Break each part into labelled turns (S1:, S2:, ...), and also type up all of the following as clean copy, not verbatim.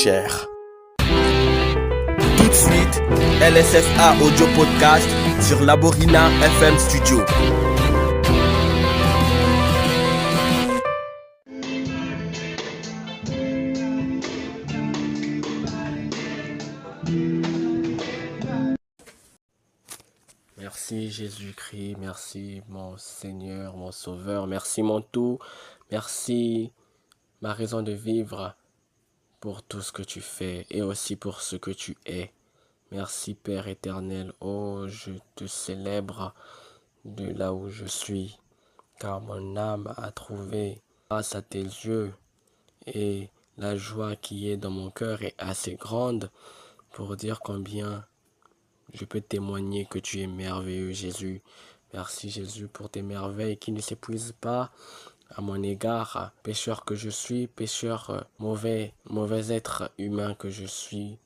S1: cher. Tout de suite, LSFA Audio Podcast sur Laborina FM Studio. Merci Jésus-Christ, merci mon Seigneur, mon Sauveur, merci mon tout, merci ma raison de vivre pour tout ce que tu fais et aussi pour ce que tu es. Merci Père éternel, oh je te célèbre de là où je suis, car mon âme a trouvé grâce à tes yeux et la joie qui est dans mon cœur est assez grande pour dire combien je peux témoigner que tu es merveilleux, Jésus. Merci, Jésus, pour tes merveilles qui ne s'épuisent pas à mon égard. Pécheur que je suis, pécheur mauvais être humain que je suis.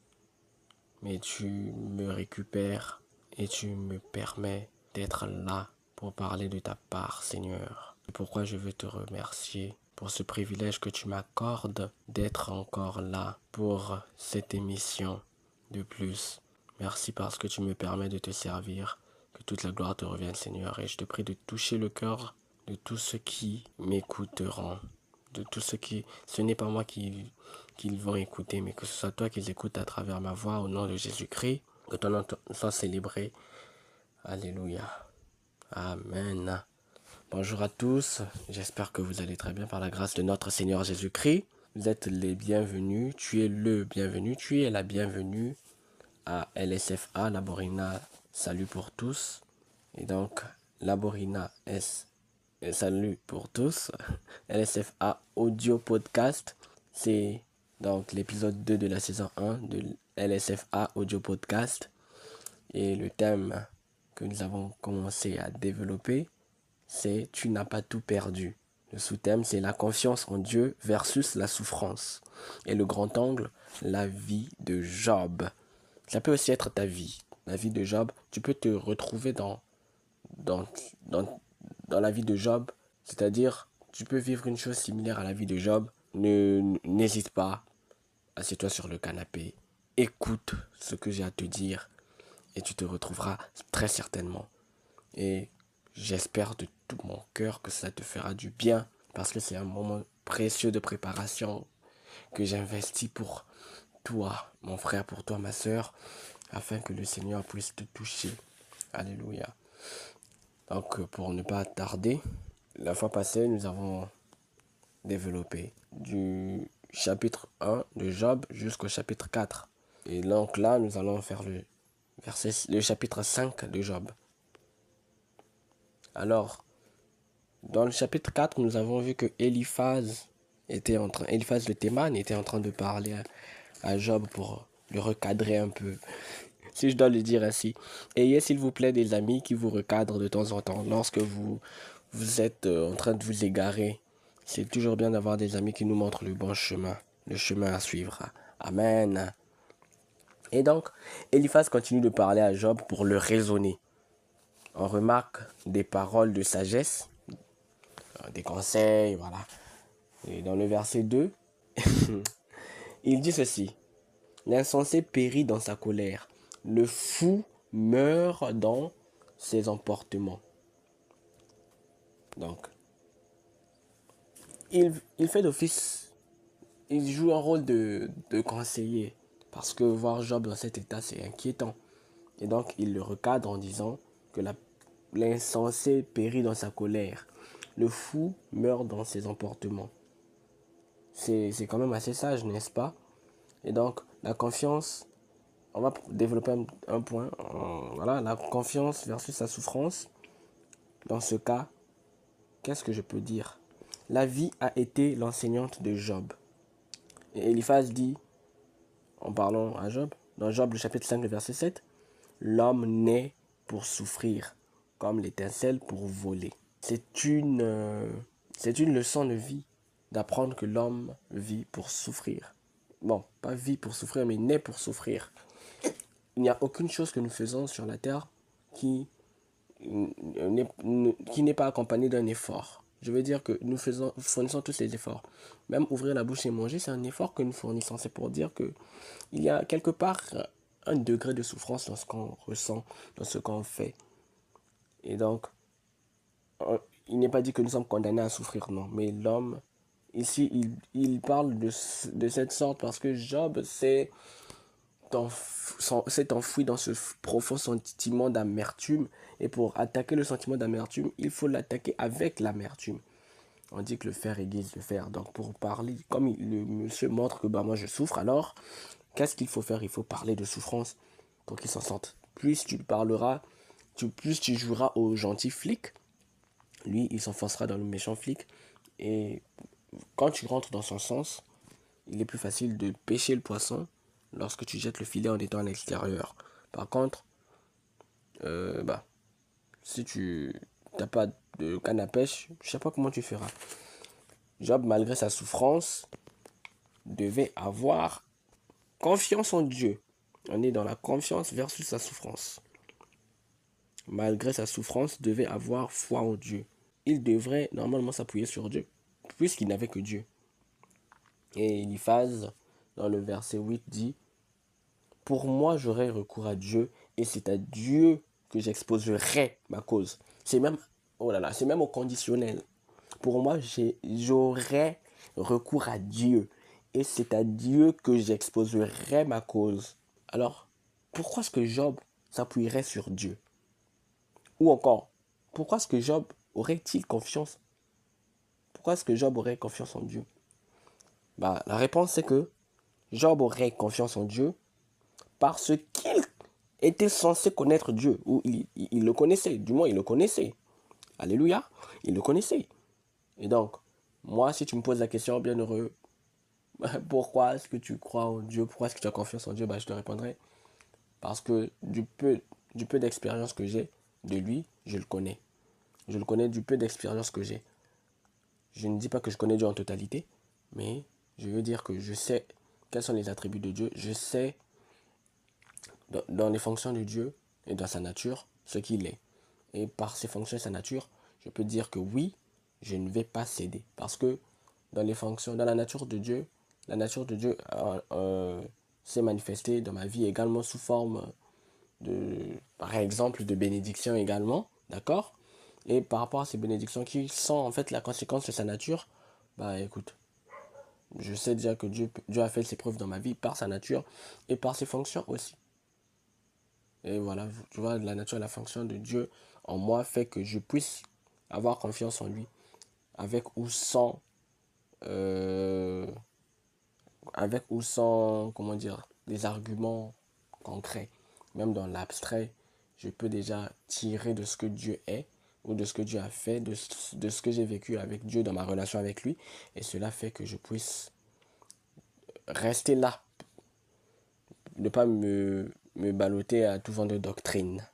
S1: Mais tu me récupères et tu me permets d'être là pour parler de ta part, Seigneur. C'est pourquoi je veux te remercier pour ce privilège que tu m'accordes d'être encore là pour cette émission de plus. Merci parce que tu me permets de te servir. Que toute la gloire te revienne, Seigneur. Et je te prie de toucher le cœur de tous ceux qui m'écouteront. De tous ceux qui... Ce n'est pas moi qu'ils vont écouter, mais que ce soit toi qu'ils écoutent à travers ma voix au nom de Jésus-Christ. Que ton nom soit célébré. Alléluia. Amen. Bonjour à tous. J'espère que vous allez très bien par la grâce de notre Seigneur Jésus-Christ. Vous êtes les bienvenus. Tu es le bienvenu. Tu es la bienvenue à LSFA, Laborina, salut pour tous. Et donc, Laborina S, salut pour tous. LSFA Audio Podcast, c'est donc l'épisode 2 de la saison 1 de LSFA Audio Podcast. Et le thème que nous avons commencé à développer, c'est « Tu n'as pas tout perdu ». Le sous-thème, c'est la confiance en Dieu versus la souffrance. Et le grand angle, la vie de Job. Ça peut aussi être ta vie, la vie de Job. Tu peux te retrouver dans la vie de Job. C'est-à-dire, tu peux vivre une chose similaire à la vie de Job. N'hésite pas, assieds-toi sur le canapé. Écoute ce que j'ai à te dire et tu te retrouveras très certainement. Et j'espère de tout mon cœur que ça te fera du bien parce que c'est un moment précieux de préparation que j'investis pour toi, mon frère, pour toi, ma soeur, afin que le Seigneur puisse te toucher. Alléluia. Donc, pour ne pas tarder, la fois passée, nous avons développé du chapitre 1 de Job jusqu'au chapitre 4. Et donc là, nous allons faire le chapitre 5 de Job. Alors, dans le chapitre 4, nous avons vu que Eliphaz de Théman était en train de parler à Job pour le recadrer un peu, si je dois le dire ainsi. Ayez s'il vous plaît des amis qui vous recadrent de temps en temps lorsque vous êtes en train de vous égarer. C'est toujours bien d'avoir des amis qui nous montrent le bon chemin, le chemin à suivre. Amen. Et donc, Eliphaz continue de parler à Job pour le raisonner. On remarque des paroles de sagesse, des conseils, voilà. Et dans le verset 2, il dit ceci. L'insensé périt dans sa colère. Le fou meurt dans ses emportements. Donc, il fait d'office, il joue un rôle de conseiller. Parce que voir Job dans cet état, c'est inquiétant. Et donc, il le recadre en disant que l'insensé périt dans sa colère. Le fou meurt dans ses emportements. C'est quand même assez sage, n'est-ce pas? Et donc, la confiance, on va développer un point. Voilà, la confiance versus la souffrance. Dans ce cas, qu'est-ce que je peux dire? La vie a été l'enseignante de Job. Et Eliphaz dit, en parlant à Job, dans Job le chapitre 5, le verset 7, l'homme naît pour souffrir, comme l'étincelle pour voler. C'est une leçon de vie d'apprendre que l'homme vit pour souffrir. Bon, pas vit pour souffrir, mais naît pour souffrir. Il n'y a aucune chose que nous faisons sur la terre qui n'est pas accompagnée d'un effort. Je veux dire que nous fournissons tous les efforts. Même ouvrir la bouche et manger, c'est un effort que nous fournissons. C'est pour dire que il y a quelque part un degré de souffrance dans ce qu'on ressent, dans ce qu'on fait. Et donc, il n'est pas dit que nous sommes condamnés à souffrir, non. Mais l'homme, ici, il parle de cette sorte parce que Job s'est enfoui dans ce profond sentiment d'amertume. Et pour attaquer le sentiment d'amertume, il faut l'attaquer avec l'amertume. On dit que le fer aiguise le fer. Donc pour parler, comme le monsieur montre que bah, moi je souffre, alors qu'est-ce qu'il faut faire? Il faut parler de souffrance pour qu'il s'en sorte. Plus tu parleras, plus tu joueras au gentil flic, lui il s'enfoncera dans le méchant flic. Et quand tu rentres dans son sens, il est plus facile de pêcher le poisson lorsque tu jettes le filet en étant à l'extérieur. Par contre, bah, si tu n'as pas de canne à pêche, je sais pas comment tu feras. Job, malgré sa souffrance, devait avoir confiance en Dieu. On est dans la confiance versus sa souffrance. Malgré sa souffrance, devait avoir foi en Dieu. Il devrait normalement s'appuyer sur Dieu, puisqu'il n'avait que Dieu. Et Eliphaz, dans le verset 8, dit: pour moi, j'aurai recours à Dieu, et c'est à Dieu que j'exposerai ma cause. C'est même, oh là là, c'est même au conditionnel. Pour moi, j'aurai recours à Dieu, et c'est à Dieu que j'exposerai ma cause. Alors, pourquoi est-ce que Job s'appuierait sur Dieu? Ou encore, pourquoi est-ce que Job aurait-il confiance? Pourquoi est-ce que Job aurait confiance en Dieu? Bah, la réponse c'est que Job aurait confiance en Dieu parce qu'il était censé connaître Dieu, ou il le connaissait, du moins il le connaissait. Alléluia, il le connaissait. Et donc, moi, si tu me poses la question, bienheureux, pourquoi est-ce que tu crois en Dieu, pourquoi est-ce que tu as confiance en Dieu, bah, je te répondrai, parce que du peu d'expérience que j'ai de lui, je le connais. Je le connais du peu d'expérience que j'ai. Je ne dis pas que je connais Dieu en totalité, mais je veux dire que je sais quels sont les attributs de Dieu, je sais dans les fonctions de Dieu et dans sa nature ce qu'il est. Et par ses fonctions et sa nature, je peux dire que oui, je ne vais pas céder. Parce que dans les fonctions, dans la nature de Dieu s'est manifestée dans ma vie également sous forme de, par exemple, de bénédictions également, d'accord? Et par rapport à ces bénédictions qui sont en fait la conséquence de sa nature, bah écoute, je sais déjà que Dieu a fait ses preuves dans ma vie par sa nature et par ses fonctions aussi. Et voilà, tu vois, la nature et la fonction de Dieu en moi fait que je puisse avoir confiance en lui, avec ou sans, euh, avec ou sans, comment dire, des arguments concrets. Même dans l'abstrait, je peux déjà tirer de ce que Dieu est, ou de ce que Dieu a fait, de ce que j'ai vécu avec Dieu dans ma relation avec lui. Et cela fait que je puisse rester là, ne pas me balloter à tout vent de doctrine,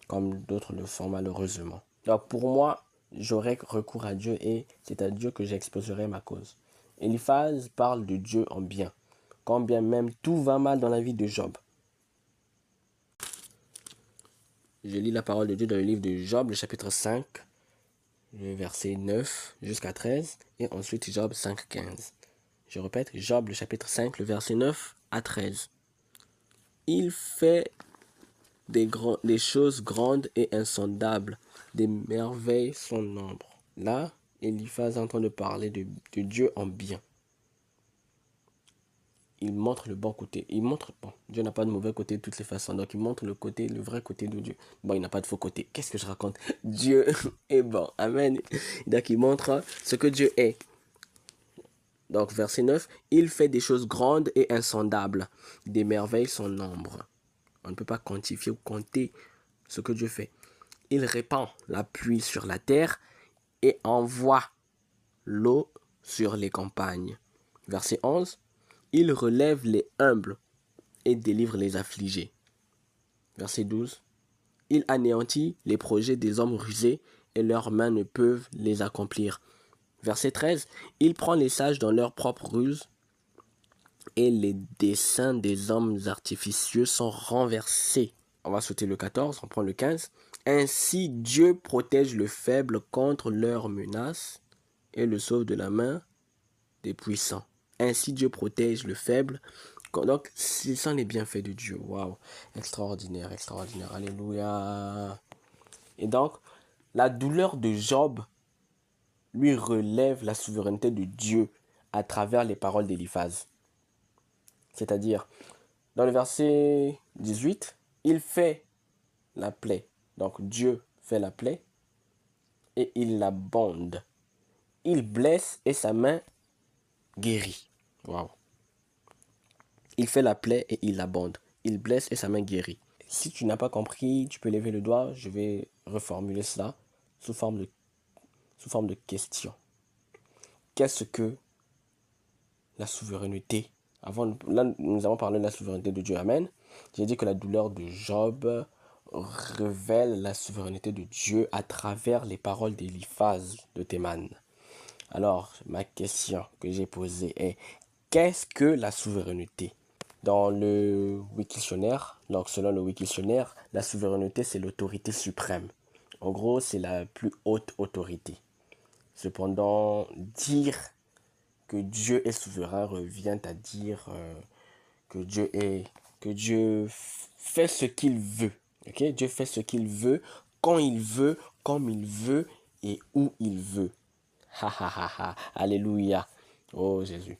S1: comme d'autres le font malheureusement. Donc pour moi, j'aurai recours à Dieu et c'est à Dieu que j'exposerai ma cause. Eliphaz parle de Dieu en bien, quand bien même tout va mal dans la vie de Job. Je lis la parole de Dieu dans le livre de Job, le chapitre 5, le verset 9 jusqu'à 13, et ensuite Job 5, 15. Je répète, Job, le chapitre 5, le verset 9 à 13. Il fait des choses grandes et insondables, des merveilles sans nombre. Là, Eliphaz est en train de parler de Dieu en bien. Il montre le bon côté. Il montre, bon, Dieu n'a pas de mauvais côté de toutes les façons. Donc il montre le vrai côté de Dieu. Bon, il n'a pas de faux côté. Qu'est-ce que je raconte? Dieu est bon. Amen. Donc il montre ce que Dieu est. Donc verset 9, il fait des choses grandes et insondables, des merveilles sans nombre. On ne peut pas quantifier ou compter ce que Dieu fait. Il répand la pluie sur la terre et envoie l'eau sur les campagnes. Verset 11, il relève les humbles et délivre les affligés. Verset 12, il anéantit les projets des hommes rusés et leurs mains ne peuvent les accomplir. Verset 13, il prend les sages dans leur propre ruse et les desseins des hommes artificieux sont renversés. On va sauter le 14, on prend le 15. Ainsi Dieu protège le faible contre leurs menaces et le sauve de la main des puissants. Ainsi Dieu protège le faible. Donc, ce sont les bienfaits de Dieu. Waouh, extraordinaire, extraordinaire. Alléluia. Et donc, la douleur de Job lui relève la souveraineté de Dieu à travers les paroles d'Éliphaz. C'est-à-dire, dans le verset 18, il fait la plaie. Donc, Dieu fait la plaie et il la bande. Il blesse et sa main guérit. Waouh. Il fait la plaie et il la bande. Il blesse et sa main guérit. Si tu n'as pas compris, tu peux lever le doigt. Je vais reformuler cela sous forme de question. Qu'est-ce que la souveraineté? Là, nous avons parlé de la souveraineté de Dieu. Amen. J'ai dit que la douleur de Job révèle la souveraineté de Dieu à travers les paroles d'Éliphaz de Théman. Alors, ma question que j'ai posée est: qu'est-ce que la souveraineté? Dans le Wiktionnaire, donc selon le Wiktionnaire, la souveraineté, c'est l'autorité suprême. En gros, c'est la plus haute autorité. Cependant, dire que Dieu est souverain revient à dire que Dieu fait ce qu'il veut. Ok? Dieu fait ce qu'il veut, quand il veut, comme il veut et où il veut. Ha ha ha ha. Alléluia. Oh Jésus.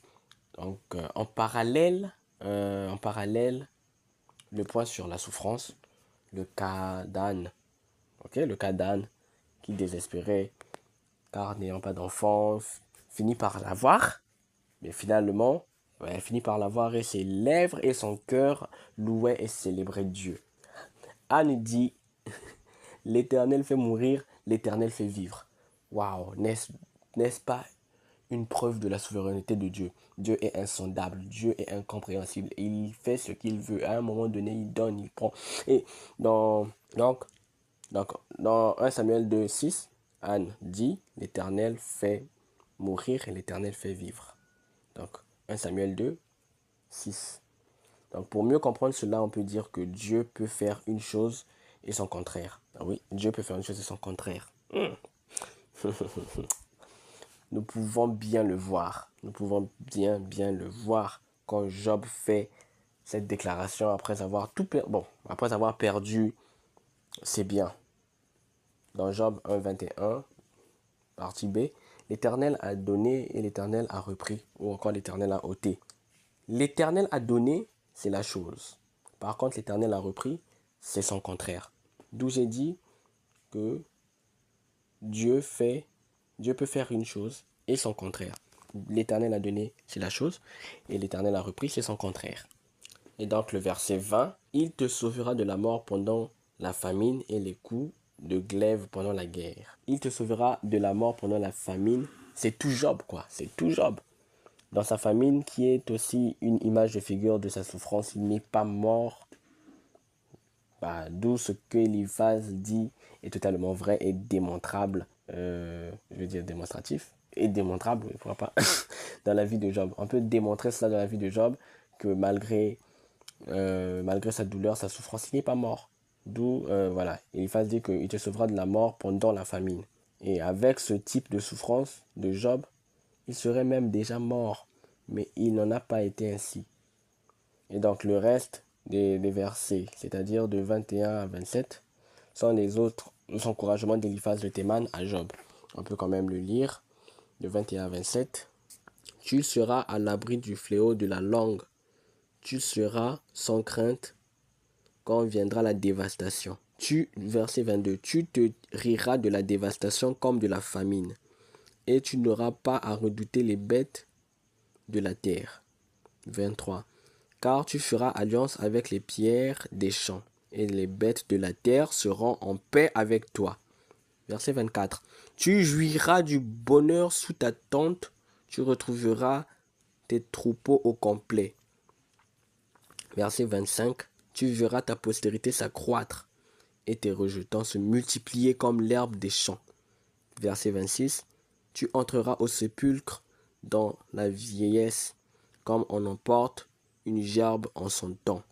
S1: Donc en parallèle, le point sur la souffrance, le cas d'Anne. Ok? Le cas d'Anne qui désespérait car n'ayant pas d'enfant, finit par l'avoir. Mais finalement, elle finit par l'avoir et ses lèvres et son cœur louaient et célébraient Dieu. Anne dit, l'Éternel fait mourir, l'Éternel fait vivre. Waouh, n'est-ce pas une preuve de la souveraineté de Dieu? Dieu est insondable, Dieu est incompréhensible. Il fait ce qu'il veut. À un moment donné, il donne, il prend. Et donc, dans 1 Samuel 2, 6, Anne dit, l'Éternel fait mourir et l'Éternel fait vivre. Donc, 1 Samuel 2, 6. Donc, pour mieux comprendre cela, on peut dire que Dieu peut faire une chose et son contraire. Ah oui, Dieu peut faire une chose et son contraire. Nous pouvons bien le voir. Nous pouvons bien le voir quand Job fait cette déclaration après avoir après avoir perdu ses biens. Dans Job 1, 21, partie B, l'Éternel a donné et l'Éternel a repris, ou encore l'Éternel a ôté. L'Éternel a donné, c'est la chose. Par contre, l'Éternel a repris, c'est son contraire. D'où j'ai dit que Dieu peut faire une chose et son contraire. L'Éternel a donné, c'est la chose, et l'Éternel a repris, c'est son contraire. Et donc le verset 20, il te sauvera de la mort pendant la famine et les coups de glaive pendant la guerre. Il te sauvera de la mort pendant la famine. C'est tout Job, quoi. C'est tout Job. Dans sa famine, qui est aussi une image de figure de sa souffrance, il n'est pas mort. D'où ce que Éliphaz dit est totalement vrai et démontrable. Je veux dire démonstratif. Et démontrable, pourquoi pas, dans la vie de Job. On peut démontrer cela dans la vie de Job, que malgré sa douleur, sa souffrance, il n'est pas mort. D'où, voilà, Éliphaz dit qu'il te sauvera de la mort pendant la famine. Et avec ce type de souffrance de Job, il serait même déjà mort. Mais il n'en a pas été ainsi. Et donc le reste des versets, c'est-à-dire de 21 à 27, sont les autres encouragements d'Éliphaz de Théman à Job. On peut quand même le lire, de 21 à 27. Tu seras à l'abri du fléau de la langue. Tu seras sans crainte quand viendra la dévastation. Verset 22, tu te riras de la dévastation comme de la famine, et tu n'auras pas à redouter les bêtes de la terre. 23, car tu feras alliance avec les pierres des champs, et les bêtes de la terre seront en paix avec toi. Verset 24, tu jouiras du bonheur sous ta tente, tu retrouveras tes troupeaux au complet. Verset 25, tu verras ta postérité s'accroître et tes rejetants se multiplier comme l'herbe des champs. Verset 26, tu entreras au sépulcre dans la vieillesse comme on emporte une gerbe en son temps.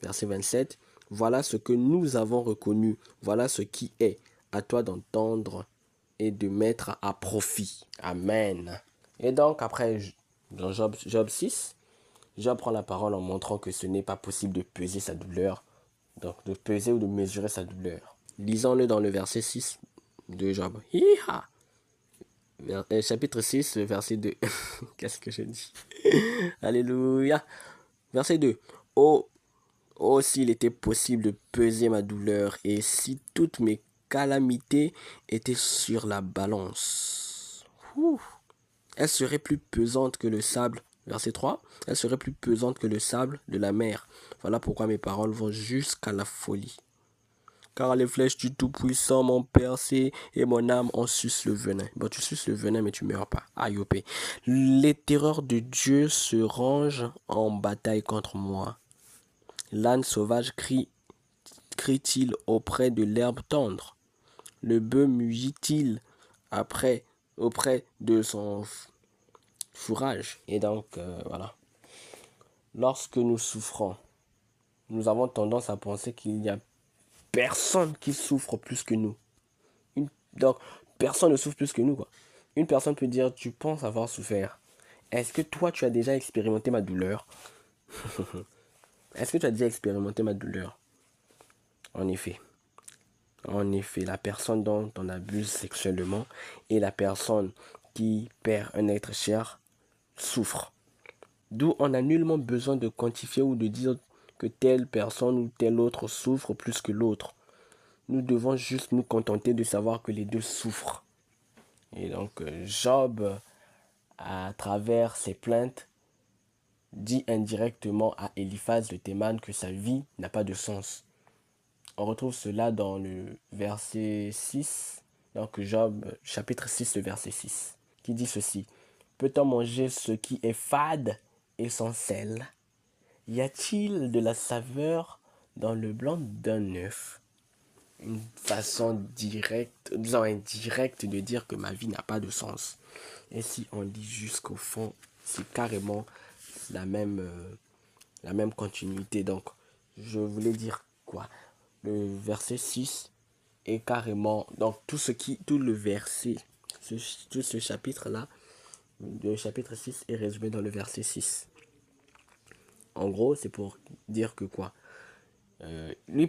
S1: Verset 27, Voilà ce que nous avons reconnu. Voilà ce qui est. À toi d'entendre et de mettre à profit. Amen. Et donc, après, dans Job 6, Job prend la parole en montrant que ce n'est pas possible de peser sa douleur. Donc, de peser ou de mesurer sa douleur. Lisons-le dans le verset 6 de Job. Hi-ha! Chapitre 6, verset 2. Qu'est-ce que je dis? Alléluia. Verset 2. Oh, oh, s'il était possible de peser ma douleur et si toutes mes calamités étaient sur la balance. Ouh. Elle serait plus pesante que le sable. Verset 3. Elle serait plus pesante que le sable de la mer. Voilà pourquoi mes paroles vont jusqu'à la folie. Car les flèches du Tout-Puissant m'ont percé et mon âme en suce le venin. Bon, tu suces le venin, mais tu meurs pas. Aïe, op. Les terreurs de Dieu se rangent en bataille contre moi. L'âne sauvage crie-t-il auprès de l'herbe tendre? Le bœuf mugit-il auprès de son fourrage? Et donc, voilà. Lorsque nous souffrons, nous avons tendance à penser qu'il n'y a personne qui souffre plus que nous. Donc, personne ne souffre plus que nous, quoi. Une personne peut dire, tu penses avoir souffert. Est-ce que toi, tu as déjà expérimenté ma douleur? Est-ce que tu as déjà expérimenté ma douleur? En effet. En effet, la personne dont on abuse sexuellement et la personne qui perd un être cher souffre. D'où on n'a nullement besoin de quantifier ou de dire que telle personne ou telle autre souffre plus que l'autre. Nous devons juste nous contenter de savoir que les deux souffrent. Et donc, Job, à travers ses plaintes, dit indirectement à Eliphaz de Théman que sa vie n'a pas de sens. On retrouve cela dans le verset 6, donc Job, chapitre 6, le verset 6, qui dit ceci. Peut-on manger ce qui est fade et sans sel? Y a-t-il de la saveur dans le blanc d'un œuf? Une façon directe, disons indirecte de dire que ma vie n'a pas de sens. Et si on lit jusqu'au fond, c'est carrément la même continuité. Donc, je voulais dire quoi? Le verset 6 est carrément, donc tout le verset, tout ce chapitre-là, le chapitre 6 est résumé dans le verset 6. En gros, c'est pour dire que quoi?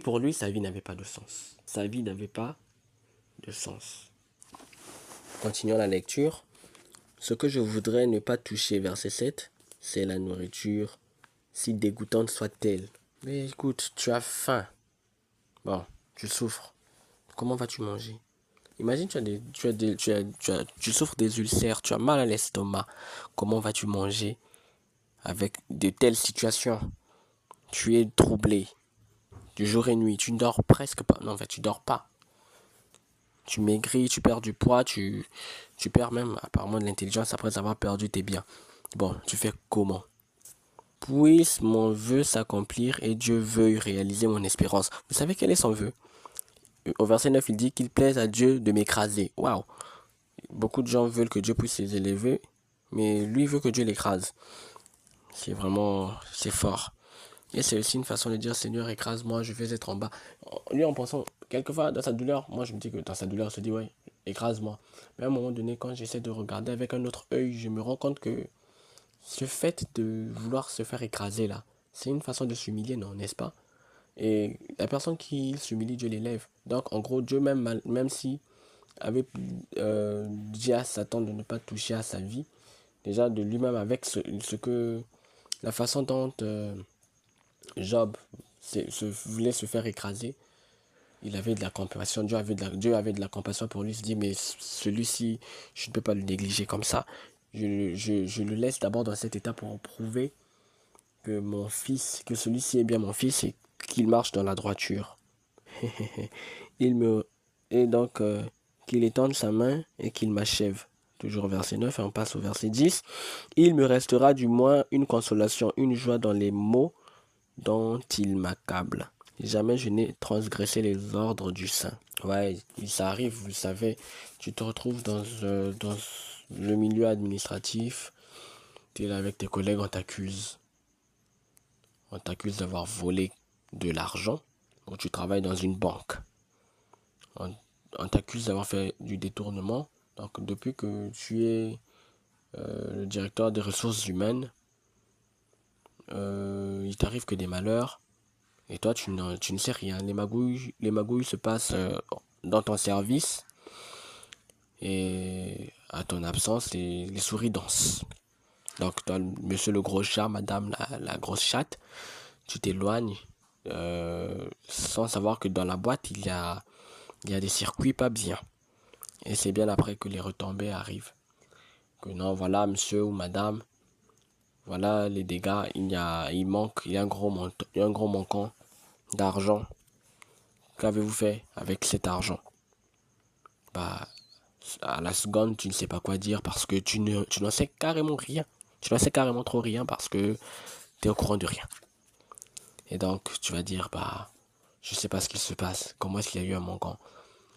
S1: Pour lui, sa vie n'avait pas de sens. Sa vie n'avait pas de sens. Continuons la lecture. Ce que je voudrais ne pas toucher, verset 7, c'est la nourriture, si dégoûtante soit-elle. Mais écoute, tu as faim. Bon, tu souffres. Comment vas-tu manger? Imagine, tu souffres des ulcères, tu as mal à l'estomac. Comment vas-tu manger avec de telles situations? Tu es troublé. Du jour et nuit, tu ne dors presque pas. Non, en fait, tu dors pas. Tu maigris, tu perds du poids, tu perds même apparemment de l'intelligence après avoir perdu tes biens. Bon, tu fais comment? Puisse mon vœu s'accomplir et Dieu veuille réaliser mon espérance. Vous savez quel est son vœu? Au verset 9, il dit qu'il plaise à Dieu de m'écraser. Waouh! Beaucoup de gens veulent que Dieu puisse les élever, mais lui veut que Dieu l'écrase. C'est fort. Et c'est aussi une façon de dire, Seigneur, écrase-moi, je vais être en bas. Lui, en pensant, quelquefois, dans sa douleur, moi je me dis que dans sa douleur, il se dit, ouais, écrase-moi. Mais à un moment donné, quand j'essaie de regarder avec un autre œil, je me rends compte que ce fait de vouloir se faire écraser là, c'est une façon de s'humilier, non, n'est-ce pas? Et la personne qui s'humilie, Dieu l'élève. Donc, en gros, Dieu même si avait dit à Satan de ne pas toucher à sa vie, déjà de lui-même avec la façon dont Job voulait se faire écraser, il avait de la compassion. Dieu avait de la compassion pour lui. Il se dit, mais celui-ci, je ne peux pas le négliger comme ça. Je le laisse d'abord dans cet état pour prouver que que celui-ci est bien mon fils et qu'il marche dans la droiture. Et donc, qu'il étende sa main et qu'il m'achève. Toujours verset 9, et on passe au verset 10. Il me restera du moins une consolation, une joie dans les maux dont il m'accable. Jamais je n'ai transgressé les ordres du Saint. Ouais, ça arrive, vous le savez, tu te retrouves dans le milieu administratif, tu es là avec tes collègues, on t'accuse. On t'accuse d'avoir volé de l'argent. ou tu travailles dans une banque. On, on t'accuse d'avoir fait du détournement. Donc, depuis que tu es le directeur des ressources humaines, il t'arrive que des malheurs et toi, tu ne sais rien. Les magouilles se passent dans ton service et à ton absence, les souris dansent. Donc, toi, monsieur le gros chat, madame la grosse chatte, tu t'éloignes sans savoir que dans la boîte, il y a des circuits pas bien. Et c'est bien après que les retombées arrivent. Que non, voilà, monsieur ou madame, voilà les dégâts, il y a un il y a un gros manquant d'argent. Qu'avez-vous fait avec cet argent? Bah, à la seconde, tu ne sais pas quoi dire parce que tu n'en sais carrément rien. Tu n'en sais carrément trop rien parce que tu es au courant de rien. Et donc, tu vas dire, bah, je sais pas ce qu'il se passe. Comment est-ce qu'il y a eu un manquant?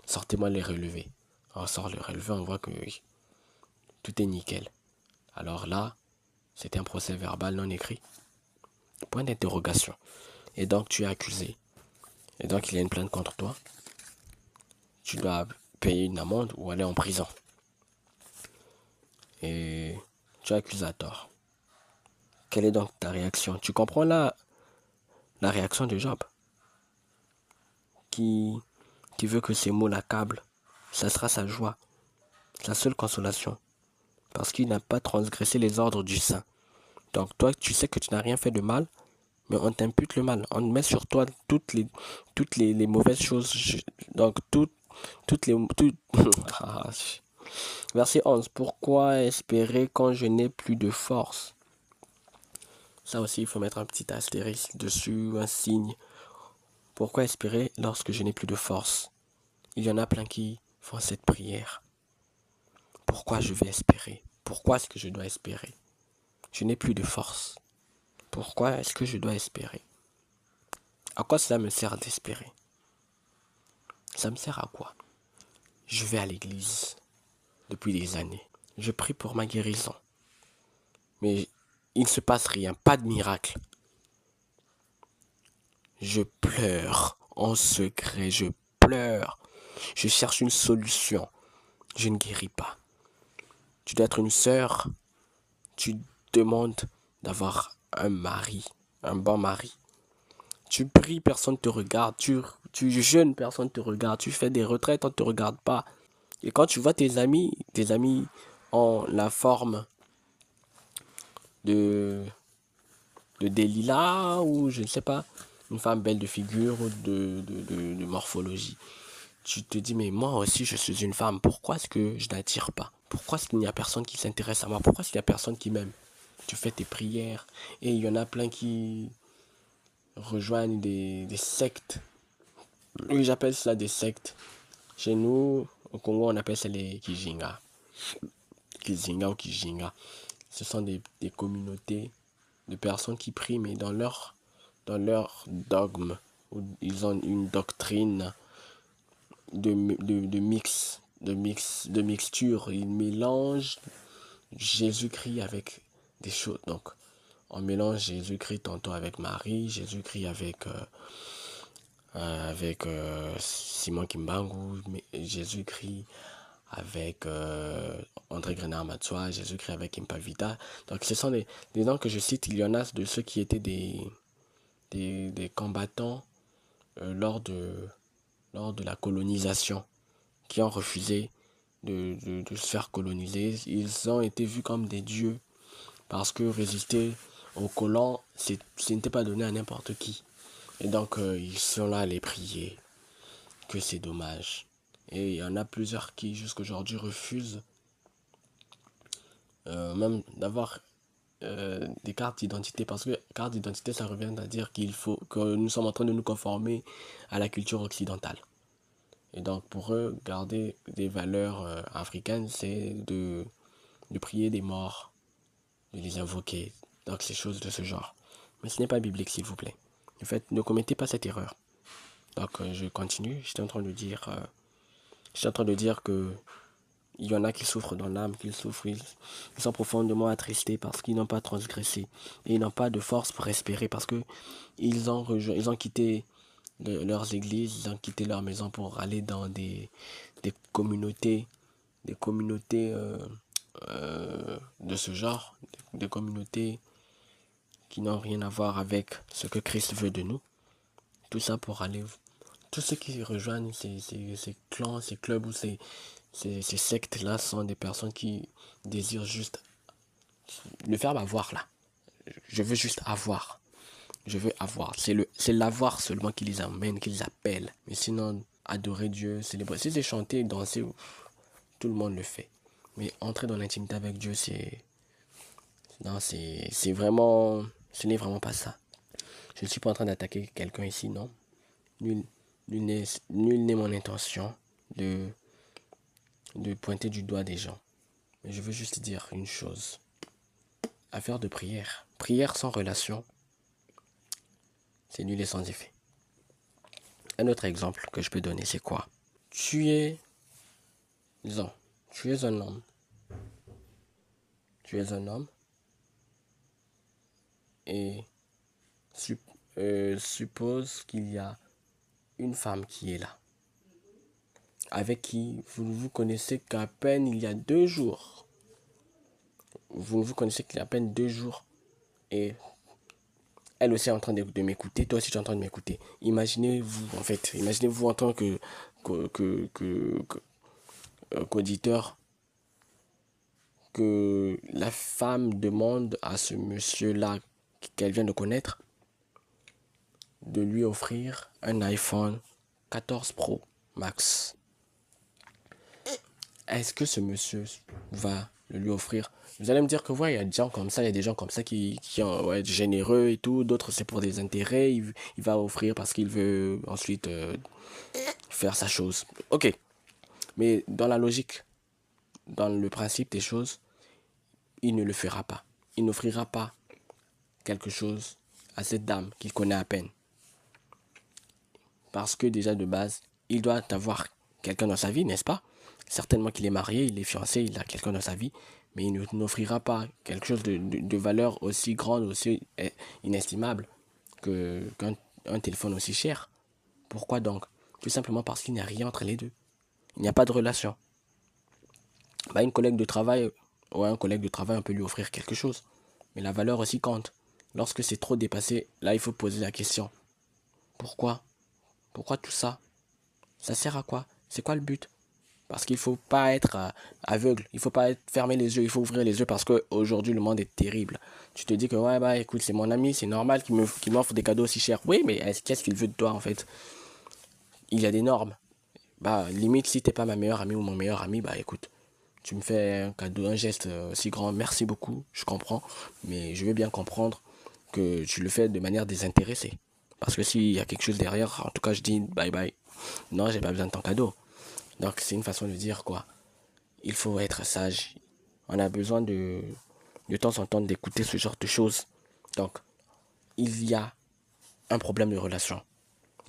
S1: Sortez-moi les relevés. On sort le relevé, on voit que oui, tout est nickel. Alors là, c'était un procès verbal non écrit. Point d'interrogation. Et donc, tu es accusé. Et donc, il y a une plainte contre toi. Tu dois payer une amende ou aller en prison. Et tu es accusé à tort. Quelle est donc ta réaction? Tu comprends la réaction de Job qui, qui veut que ces mots l'accablent. Ça sera sa joie, sa seule consolation. Parce qu'il n'a pas transgressé les ordres du saint. Donc toi, tu sais que tu n'as rien fait de mal, mais on t'impute le mal. On met sur toi les mauvaises choses. Donc toutes les... tout- Ah, Verset 11. Pourquoi espérer quand je n'ai plus de force? Ça aussi, il faut mettre un petit astérisque dessus, un signe. Pourquoi espérer lorsque je n'ai plus de force? Il y en a plein qui font cette prière. Pourquoi je vais espérer? Pourquoi est-ce que je dois espérer? Je n'ai plus de force. Pourquoi est-ce que je dois espérer? À quoi cela me sert d'espérer? Ça me sert à quoi? Je vais à l'église depuis des années. Je prie pour ma guérison. Mais il ne se passe rien, pas de miracle. Je pleure en secret, je pleure. Je cherche une solution. Je ne guéris pas. Tu dois être une sœur. Tu demandes d'avoir un mari, un bon mari. Tu pries, personne ne te regarde. Tu jeûnes, personne ne te regarde. Tu fais des retraites, on ne te regarde pas. Et quand tu vois tes amis ont la forme de, de Delilah ou je ne sais pas, une femme belle de figure ou de morphologie. Tu te dis, mais moi aussi je suis une femme. Pourquoi est-ce que je n'attire pas? Pourquoi est-ce qu'il n'y a personne qui s'intéresse à moi? Pourquoi est-ce qu'il n'y a personne qui m'aime? Tu fais tes prières et il y en a plein qui rejoignent des sectes. Oui, j'appelle cela des sectes. Chez nous, au Congo, on appelle ça les Kijinga. Kijinga ou Kijinga. Ce sont des communautés de personnes qui prient, mais dans leur dogme, où ils ont une doctrine de mixture. Ils mélangent Jésus-Christ avec des choses. Donc, on mélange Jésus-Christ tantôt avec Marie, Jésus-Christ avec Simon Kimbangu, Jésus-Christ avec André Grenard Matsua, Jésus-Christ avec Impavita. Donc ce sont des noms que je cite, il y en a de ceux qui étaient des combattants lors de la colonisation, qui ont refusé de se faire coloniser. Ils ont été vus comme des dieux parce que résister aux colons, ce n'était pas donné à n'importe qui. Et donc ils sont là à les prier, que c'est dommage. Et il y en a plusieurs qui jusqu'à aujourd'hui refusent même d'avoir des cartes d'identité, parce que carte d'identité ça revient à dire qu'il faut que nous sommes en train de nous conformer à la culture occidentale. Et donc pour eux, garder des valeurs africaines, c'est de prier des morts, de les invoquer, donc ces choses de ce genre. Mais ce n'est pas biblique, s'il vous plaît. En fait, ne commettez pas cette erreur. Donc je continue, j'étais en train de dire que il y en a qui souffrent dans l'âme, ils sont profondément attristés parce qu'ils n'ont pas transgressé. Et ils n'ont pas de force pour espérer parce que ils ont quitté de leurs églises, ils ont quitté leur maison pour aller dans des communautés, des communautés de ce genre, des communautés qui n'ont rien à voir avec ce que Christ veut de nous. Tout ça pour aller... Tous ceux qui rejoignent ces clans, ces clubs ou ces sectes-là sont des personnes qui désirent juste le verbe avoir là. Je veux juste avoir. Je veux avoir. C'est l'avoir seulement qui les amène, qui les appelle. Mais sinon, adorer Dieu, célébrer. Si c'est chanter, danser, tout le monde le fait. Mais entrer dans l'intimité avec Dieu, c'est... Non, c'est vraiment... Ce n'est vraiment pas ça. Je ne suis pas en train d'attaquer quelqu'un ici, non. Nul, nul n'est mon intention de pointer du doigt des gens. Mais je veux juste dire une chose. Affaire de prière. Prière sans relation, c'est nul et sans effet. Un autre exemple que je peux donner, c'est quoi? Disons, tu es un homme. Tu es un homme et suppose qu'il y a une femme qui est là, avec qui vous ne vous connaissez qu'à peine il y a 2 jours. Vous ne vous connaissez qu'il y a à peine 2 jours et elle aussi est en train de m'écouter, toi aussi tu es en train de m'écouter. Imaginez-vous en tant qu'auditeur que la femme demande à ce monsieur-là qu'elle vient de connaître de lui offrir un iPhone 14 Pro Max. Est-ce que ce monsieur va le lui offrir? Vous allez me dire que ouais, il y a des gens comme ça, il y a des gens comme ça qui sont ouais, généreux et tout, d'autres c'est pour des intérêts, il va offrir parce qu'il veut ensuite faire sa chose. Ok, mais dans la logique, dans le principe des choses, il ne le fera pas. Il n'offrira pas quelque chose à cette dame qu'il connaît à peine. Parce que déjà de base, il doit avoir quelqu'un dans sa vie, n'est-ce pas? Certainement qu'il est marié, il est fiancé, il a quelqu'un dans sa vie, mais il n'offrira pas quelque chose de valeur aussi grande, aussi inestimable qu'un téléphone aussi cher. Pourquoi donc? Tout simplement parce qu'il n'y a rien entre les deux. Il n'y a pas de relation. Bah, une collègue de travail, ouais, un collègue de travail, on peut lui offrir quelque chose. Mais la valeur aussi compte. Lorsque c'est trop dépassé, là, il faut poser la question. Pourquoi? Pourquoi tout ça? Ça sert à quoi? C'est quoi le but? Parce qu'il faut pas être aveugle, il faut pas être fermer les yeux, il faut ouvrir les yeux parce que aujourd'hui le monde est terrible. Tu te dis que ouais bah écoute c'est mon ami, c'est normal qu'il m'offre des cadeaux aussi chers. Oui mais qu'est-ce qu'il veut de toi en fait? Il y a des normes. Bah limite si t'es pas ma meilleure amie ou mon meilleur ami, bah écoute, tu me fais un cadeau, un geste si grand, merci beaucoup, je comprends, mais je veux bien comprendre que tu le fais de manière désintéressée. Parce que s'il y a quelque chose derrière, en tout cas je dis bye bye. Non, j'ai pas besoin de ton cadeau. Donc c'est une façon de dire quoi. Il faut être sage. On a besoin de temps en temps d'écouter ce genre de choses. Donc, il y a un problème de relation.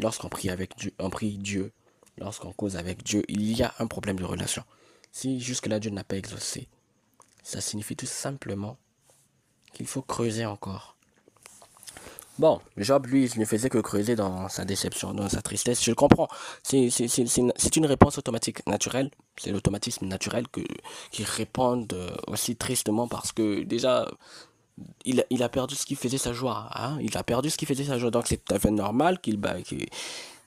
S1: Lorsqu'on prie avec Dieu, on prie Dieu, lorsqu'on cause avec Dieu, il y a un problème de relation. Si jusque-là Dieu n'a pas exaucé, ça signifie tout simplement qu'il faut creuser encore. Bon, Job, lui, il ne faisait que creuser dans sa déception, dans sa tristesse. Je le comprends. C'est une réponse automatique, naturelle. C'est l'automatisme naturel qui répond aussi tristement parce que déjà, il a perdu ce qui faisait sa joie. Hein? Il a perdu ce qui faisait sa joie. Donc c'est tout à fait normal qu'il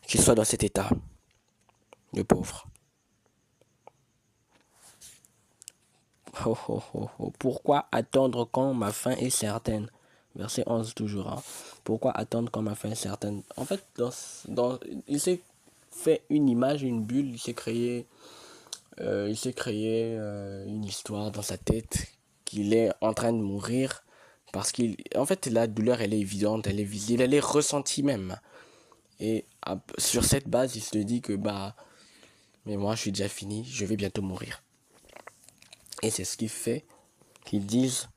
S1: soit dans cet état. Le pauvre. Oh, oh, oh, oh. Pourquoi attendre quand ma fin est certaine? Verset 11 toujours. Hein. Pourquoi attendre quand ma fin est certaine? En fait, il s'est fait une image, une bulle, il s'est créé une histoire dans sa tête qu'il est en train de mourir parce en fait, la douleur, elle est évidente, elle est visible, elle est ressentie même. Et sur cette base, il se dit que bah, mais moi, je suis déjà fini, je vais bientôt mourir. Et c'est ce qui fait qu'ils disent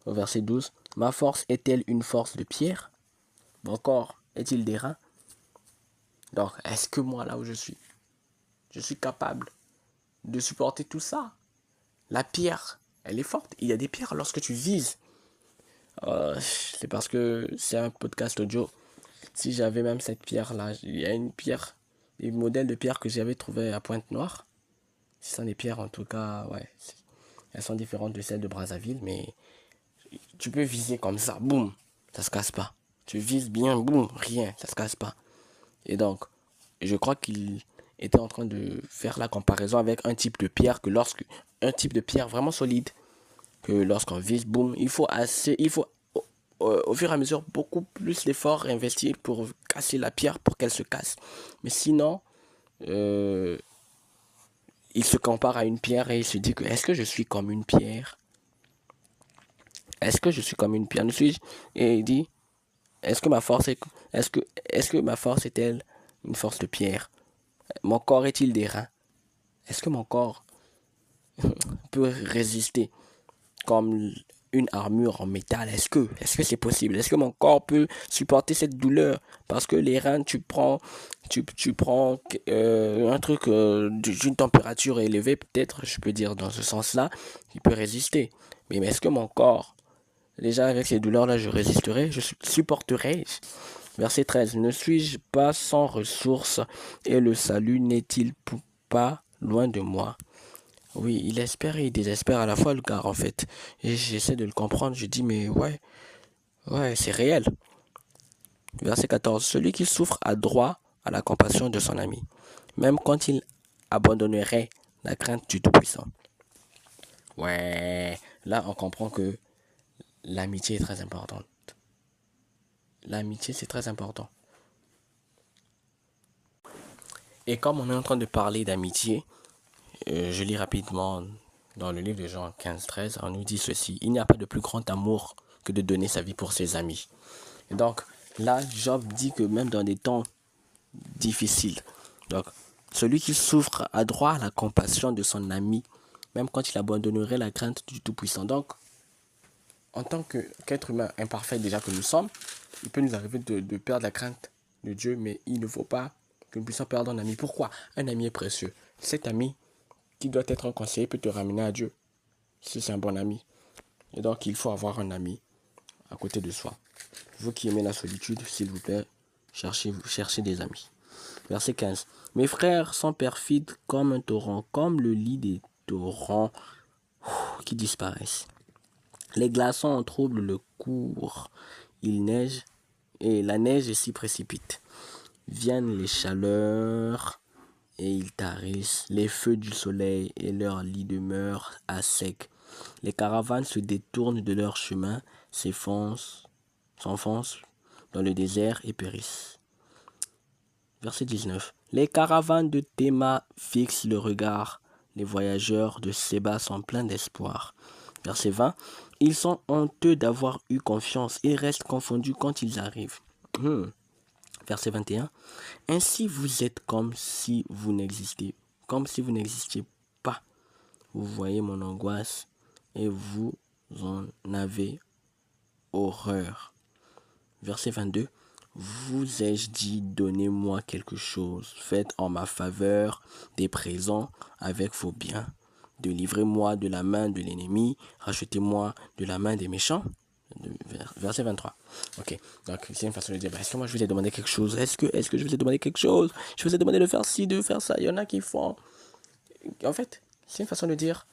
S1: au verset 12, ma force est-elle une force de pierre? Mon corps est-il d'airain? Donc, est-ce que moi, là où je suis capable de supporter tout ça? La pierre, elle est forte. Il y a des pierres lorsque tu vises. C'est parce que c'est un podcast audio. Si j'avais même cette pierre-là, il y a une pierre, des modèles de pierre que j'avais trouvé à Pointe-Noire. Ce sont des pierres, en tout cas, ouais. Elles sont différentes de celles de Brazzaville, mais tu peux viser comme ça, boum, ça se casse pas. Tu vises bien, boum, rien, ça se casse pas. Et donc, je crois qu'il était en train de faire la comparaison avec un type de pierre que lorsque, un type de pierre vraiment solide, que lorsqu'on vise, boum, il faut au fur et à mesure beaucoup plus d'efforts investir pour casser la pierre pour qu'elle se casse. Mais sinon, euh, il se compare à une pierre et il se dit que est-ce que je suis comme une pierre? Est-ce que je suis comme une pierre? Ne suis-je? Et il dit, est-ce que ma force est, est-ce que, est-ce que ma force est-elle une force de pierre? Mon corps est-il d'airain? Est-ce que mon corps peut résister comme une armure en métal? Est-ce que c'est possible? Est-ce que mon corps peut supporter cette douleur? Parce que les reins, tu prends un truc d'une température élevée, peut-être, je peux dire dans ce sens-là, il peut résister. Mais est-ce que mon corps, déjà avec ces douleurs-là, je résisterai, je supporterai? Verset 13. Ne suis-je pas sans ressources et le salut n'est-il pas loin de moi? Oui, il espère et il désespère à la fois le gars en fait. Et j'essaie de le comprendre, je dis mais ouais, ouais, c'est réel. Verset 14. Celui qui souffre a droit à la compassion de son ami, même quand il abandonnerait la crainte du Tout-Puissant. Ouais, là on comprend que l'amitié est très importante. L'amitié c'est très important. Et comme on est en train de parler d'amitié, je lis rapidement dans le livre de Jean 15-13, on nous dit ceci: il n'y a pas de plus grand amour que de donner sa vie pour ses amis. Et donc, là, Job dit que même dans des temps difficiles, donc, celui qui souffre a droit à la compassion de son ami, même quand il abandonnerait la crainte du Tout-Puissant. Donc, en tant qu'être humain imparfait déjà que nous sommes, il peut nous arriver de perdre la crainte de Dieu, mais il ne faut pas que nous puissions perdre un ami. Pourquoi? Un ami est précieux. Cet ami qui doit être un conseiller peut te ramener à Dieu, si c'est un bon ami. Et donc, il faut avoir un ami à côté de soi. Vous qui aimez la solitude, s'il vous plaît, cherchez des amis. Verset 15. Mes frères sont perfides comme un torrent, comme le lit des torrents qui disparaissent. Les glaçons en troublent le cours. Il neige et la neige s'y précipite. Viennent les chaleurs et ils tarissent. Les feux du soleil et leur lit demeurent à sec. Les caravanes se détournent de leur chemin, s'enfoncent dans le désert et périssent. Verset 19. Les caravanes de Théma fixent le regard. Les voyageurs de Séba sont pleins d'espoir. Verset 20. Ils sont honteux d'avoir eu confiance. Ils restent confondus quand ils arrivent. Verset 21. Ainsi vous êtes comme si vous n'existiez pas. Vous voyez mon angoisse et vous en avez horreur. Verset 22. Vous ai-je dit, donnez-moi quelque chose, faites en ma faveur des présents avec vos biens, délivrez-moi de la main de l'ennemi, rachetez-moi de la main des méchants. Verset 23. Ok, donc c'est une façon de dire, est-ce que moi je vous ai demandé quelque chose? Est-ce que je vous ai demandé quelque chose? Je vous ai demandé de faire ci, de faire ça. Il y en a qui font. En fait, c'est une façon de dire,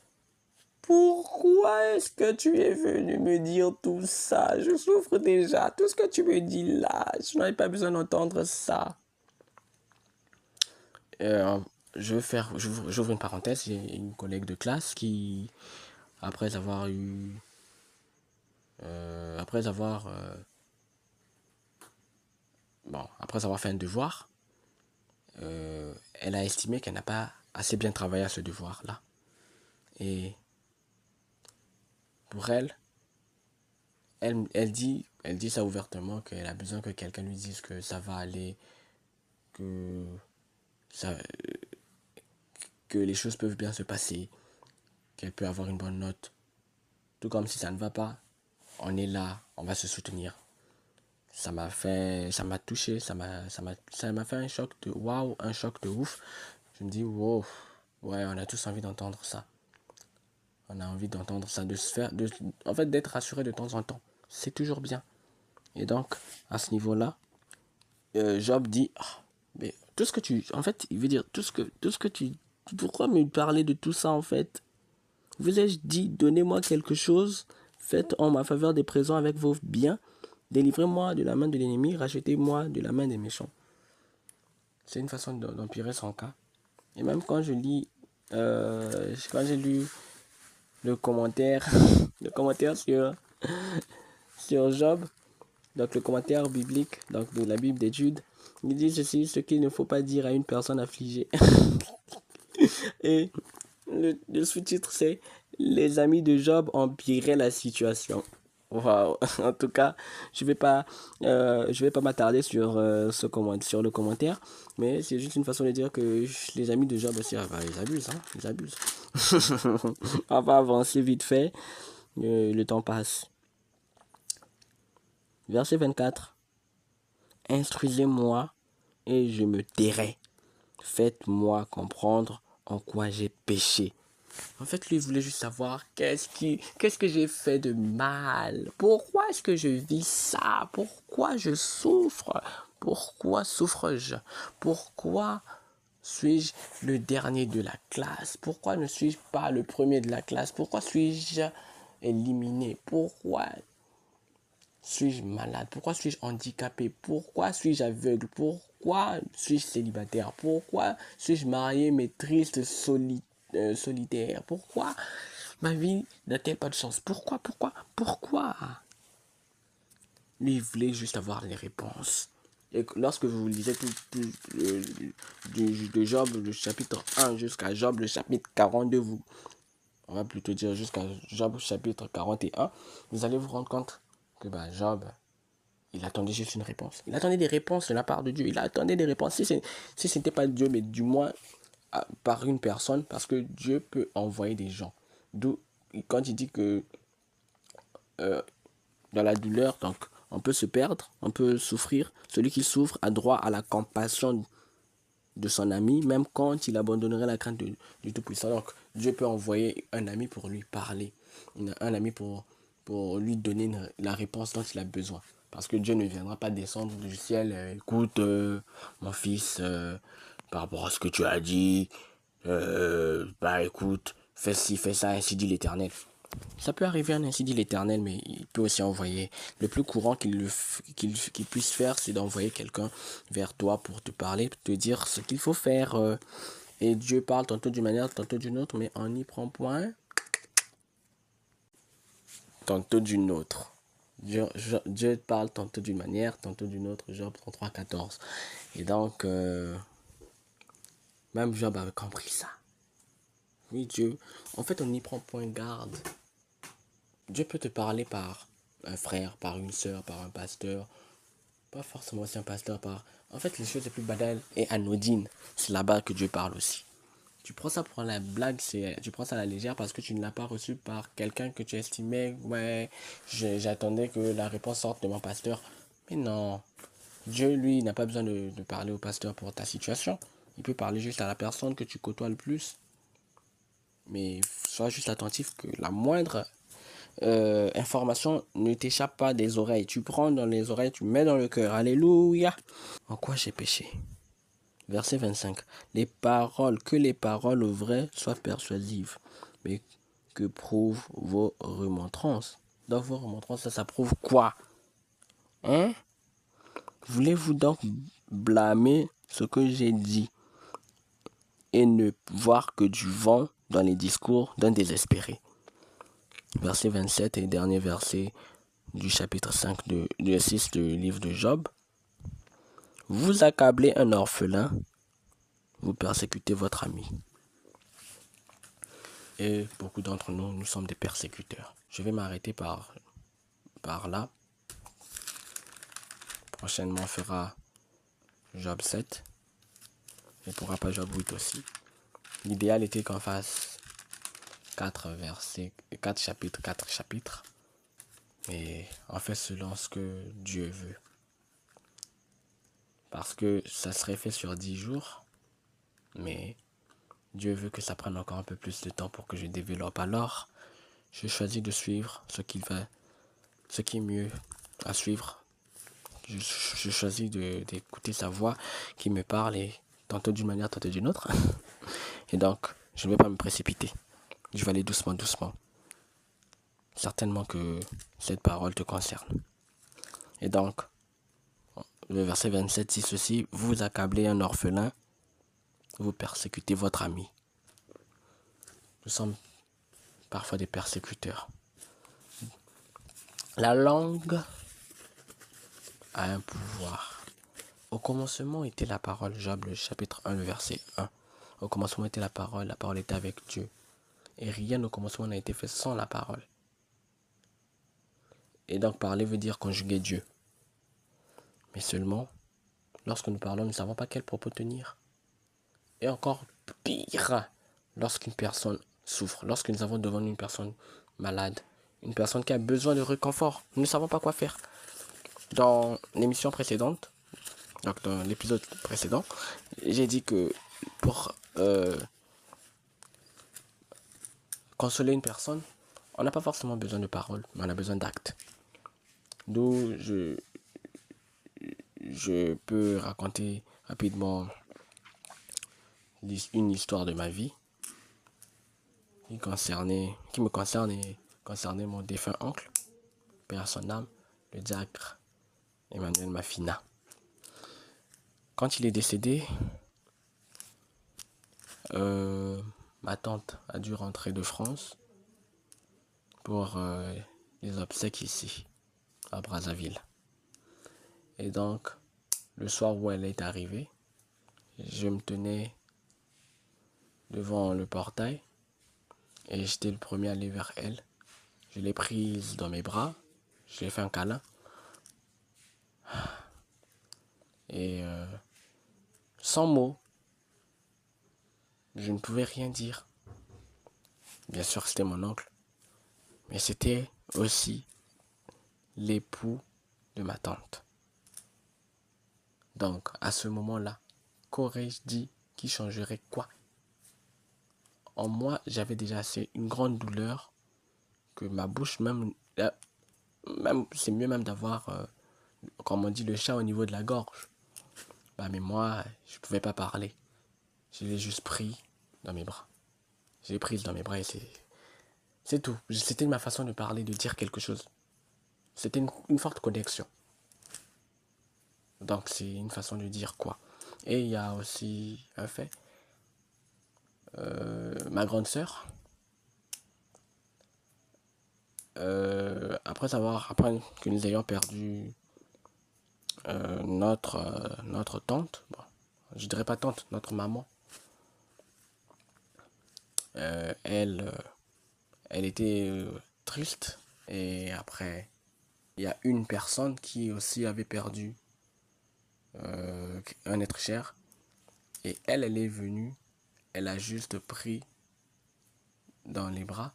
S1: pourquoi est-ce que tu es venu me dire tout ça? Je souffre déjà. Tout ce que tu me dis là, je n'avais pas besoin d'entendre ça. Euh, j'ouvre une parenthèse. J'ai une collègue de classe qui, après avoir eu, après avoir, bon, après avoir fait un devoir, elle a estimé qu'elle n'a pas assez bien travaillé à ce devoir-là. Et pour elle, elle dit ça ouvertement, qu'elle a besoin que quelqu'un lui dise que ça va aller, que, ça, que les choses peuvent bien se passer, qu'elle peut avoir une bonne note. Tout comme si ça ne va pas, on est là, on va se soutenir. Ça m'a touché, ça m'a fait un choc de waouh, un choc de ouf. Je me dis wow, ouais, on a tous envie d'entendre ça. On a envie d'entendre ça, de se faire, en fait, d'être rassuré de temps en temps. C'est toujours bien. Et donc, à ce niveau-là, Job dit, ah, mais tout ce que tu... En fait, il veut dire, tout ce que tu... Pourquoi me parler de tout ça, en fait? Vous ai-je dit, donnez-moi quelque chose, faites en ma faveur des présents avec vos biens, délivrez-moi de la main de l'ennemi, rachetez-moi de la main des méchants. C'est une façon d'empirer son cas. Et même quand je lis, quand j'ai lu le commentaire, le commentaire sur Job, donc le commentaire biblique, donc de la Bible d'Étude, il dit ceci, ce qu'il ne faut pas dire à une personne affligée. Et le sous-titre c'est les amis de Job empiraient la situation. Waouh. En tout cas, je vais pas m'attarder sur sur le commentaire, mais c'est juste une façon de dire que les amis de Job aussi, ah bah, ils abusent, hein, ils abusent. On va avancer vite fait, le temps passe. Verset 24. Instruisez-moi et je me tairai. Faites-moi comprendre en quoi j'ai péché. En fait, lui voulait juste savoir qu'est-ce que j'ai fait de mal. Pourquoi est-ce que je vis ça? Pourquoi je souffre? Pourquoi souffre-je? Pourquoi suis-je le dernier de la classe? Pourquoi ne suis-je pas le premier de la classe? Pourquoi suis-je éliminé? Pourquoi suis-je malade? Pourquoi suis-je handicapé? Pourquoi suis-je aveugle? Pourquoi suis-je célibataire? Pourquoi suis-je marié mais triste, solitaire? Pourquoi ma vie n'a-t-elle pas de chance? Pourquoi? Lui, il voulait juste avoir les réponses. Et lorsque vous lisez de Job, le chapitre 1 jusqu'à Job, le chapitre 42, on va plutôt dire jusqu'à Job, chapitre 41, vous allez vous rendre compte que Job, il attendait juste une réponse. Il attendait des réponses de la part de Dieu. Il attendait des réponses. Si ce n'était pas Dieu, mais du moins par une personne, parce que Dieu peut envoyer des gens. D'où, quand il dit que dans la douleur, donc, on peut se perdre, on peut souffrir. Celui qui souffre a droit à la compassion de son ami, même quand il abandonnerait la crainte du Tout-Puissant. Donc, Dieu peut envoyer un ami pour lui parler, un ami pour lui donner la réponse dont il a besoin. Parce que Dieu ne viendra pas descendre du ciel, écoute, mon fils, par rapport à ce que tu as dit, écoute, fais ci, fais ça, ainsi dit l'Éternel. Ça peut arriver, ainsi dit l'Éternel, mais il peut aussi envoyer. Le plus courant qu'il puisse faire, c'est d'envoyer quelqu'un vers toi pour te parler, pour te dire ce qu'il faut faire. Et Dieu parle tantôt d'une manière, tantôt d'une autre, mais on n'y prend point tantôt d'une autre. Dieu parle tantôt d'une manière, tantôt d'une autre. Job 33, 14. Et donc, même Job avait compris ça. Oui, Dieu. En fait, on n'y prend point garde. Dieu peut te parler par un frère, par une soeur, par un pasteur. Pas forcément aussi un pasteur, par... En fait, les choses les plus banales et anodines, c'est là-bas que Dieu parle aussi. Tu prends ça pour la blague, tu prends ça à la légère parce que tu ne l'as pas reçu par quelqu'un que tu estimais, ouais, j'attendais que la réponse sorte de mon pasteur. Mais non, Dieu, lui, n'a pas besoin de parler au pasteur pour ta situation. Il peut parler juste à la personne que tu côtoies le plus. Mais sois juste attentif que la moindre information ne t'échappe pas des oreilles. Tu prends dans les oreilles, tu mets dans le cœur. Alléluia. En quoi j'ai péché? Verset 25. Que les paroles vraies soient persuasives, mais que prouvent vos remontrances. Dans vos remontrances, ça prouve quoi? Hein? Voulez-vous donc blâmer ce que j'ai dit et ne voir que du vent dans les discours d'un désespéré? Verset 27 et dernier verset du chapitre 5 du 6 du livre de Job. Vous accablez un orphelin, vous persécutez votre ami. Et beaucoup d'entre nous, nous sommes des persécuteurs. Je vais m'arrêter par là. Prochainement, on fera Job 7. Et pourra pas Job 8 aussi. L'idéal était qu'on fasse 4 versets, 4 chapitres. Et on fait selon ce que Dieu veut. Parce que ça serait fait sur 10 jours. Mais Dieu veut que ça prenne encore un peu plus de temps pour que je développe. Alors, je choisis de suivre ce qui est mieux à suivre Je choisis d'écouter sa voix qui me parle, et tantôt d'une manière, tantôt d'une autre. Et donc, je ne vais pas me précipiter. Je vais aller doucement, doucement. Certainement que cette parole te concerne. Et donc, le verset 27 dit ceci: vous accablez un orphelin, vous persécutez votre ami. Nous sommes parfois des persécuteurs. La langue a un pouvoir. Au commencement était la parole, Job, le chapitre 1, le verset 1. Au commencement était la parole était avec Dieu. Et rien au commencement n'a été fait sans la parole. Et donc parler veut dire conjuguer Dieu. Mais seulement, lorsque nous parlons, nous ne savons pas quel propos tenir. Et encore pire, lorsqu'une personne souffre, lorsque nous avons devant nous une personne malade, une personne qui a besoin de réconfort, nous ne savons pas quoi faire. Dans l'émission précédente, donc dans l'épisode précédent, j'ai dit que pour consoler une personne, on n'a pas forcément besoin de paroles, mais on a besoin d'actes. D'où je peux raconter rapidement une histoire de ma vie qui me concerne et concernait mon défunt oncle, père à son âme, le diacre Emmanuel Mafina. Quand il est décédé, ma tante a dû rentrer de France pour les obsèques ici, à Brazzaville. Et donc, le soir où elle est arrivée, je me tenais devant le portail et j'étais le premier à aller vers elle. Je l'ai prise dans mes bras, je lui ai fait un câlin. Et sans mots, je ne pouvais rien dire. Bien sûr, c'était mon oncle, mais c'était aussi l'époux de ma tante. Donc, à ce moment-là, qu'aurais-je dit qui changerait quoi? En moi, j'avais déjà assez une grande douleur que ma bouche, même c'est mieux même d'avoir, comme on dit, le chat au niveau de la gorge. Mais moi, je ne pouvais pas parler. Je l'ai juste pris dans mes bras. Je l'ai prise dans mes bras et c'est tout. C'était ma façon de parler, de dire quelque chose. C'était une forte connexion. Donc c'est une façon de dire quoi. Et il y a aussi un fait. Ma grande sœur, après que nous ayons perdu notre tante, bon, je dirais pas tante, notre maman, elle était triste. Et après, il y a une personne qui aussi avait perdu un être cher. Et elle est venue, elle a juste pris dans les bras.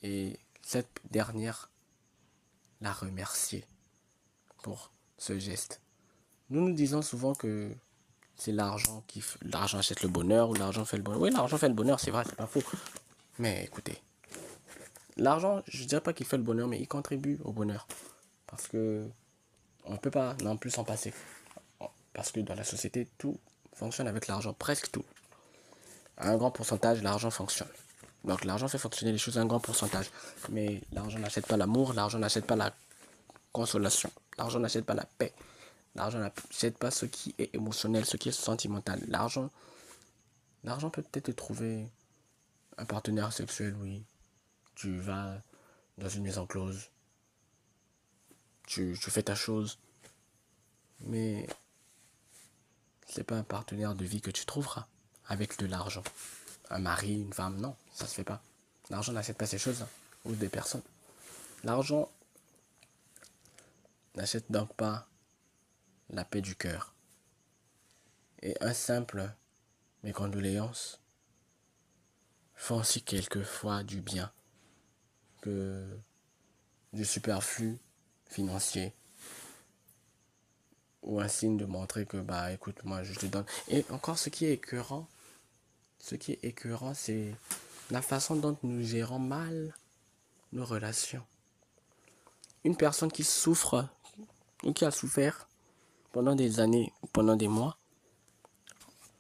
S1: Et cette dernière l'a remercié pour ce geste. Nous disons souvent que c'est l'argent l'argent achète le bonheur, ou l'argent fait le bonheur. Oui, l'argent fait le bonheur, c'est vrai, c'est pas faux. Mais écoutez, l'argent, je dirais pas qu'il fait le bonheur, mais il contribue au bonheur. Parce que on ne peut pas non plus s'en passer. Parce que dans la société, tout fonctionne avec l'argent, presque tout. À un grand pourcentage, l'argent fonctionne. Donc l'argent fait fonctionner les choses à un grand pourcentage. Mais l'argent n'achète pas l'amour, l'argent n'achète pas la consolation, l'argent n'achète pas la paix, l'argent n'achète pas ce qui est émotionnel, ce qui est sentimental. L'argent peut peut-être te trouver un partenaire sexuel, oui. Tu vas dans une maison close, tu fais ta chose, mais c'est pas un partenaire de vie que tu trouveras avec de l'argent. Un mari, une femme, non, ça se fait pas. L'argent n'achète pas ces choses-là, ou des personnes. L'argent n'achète donc pas la paix du cœur. Et un simple mes condoléances font aussi quelquefois du bien que du superflu financier, ou un signe de montrer que écoute, moi je te donne. Et encore, ce qui est écœurant, c'est la façon dont nous gérons mal nos relations. Une personne qui souffre, ou qui a souffert pendant des années ou pendant des mois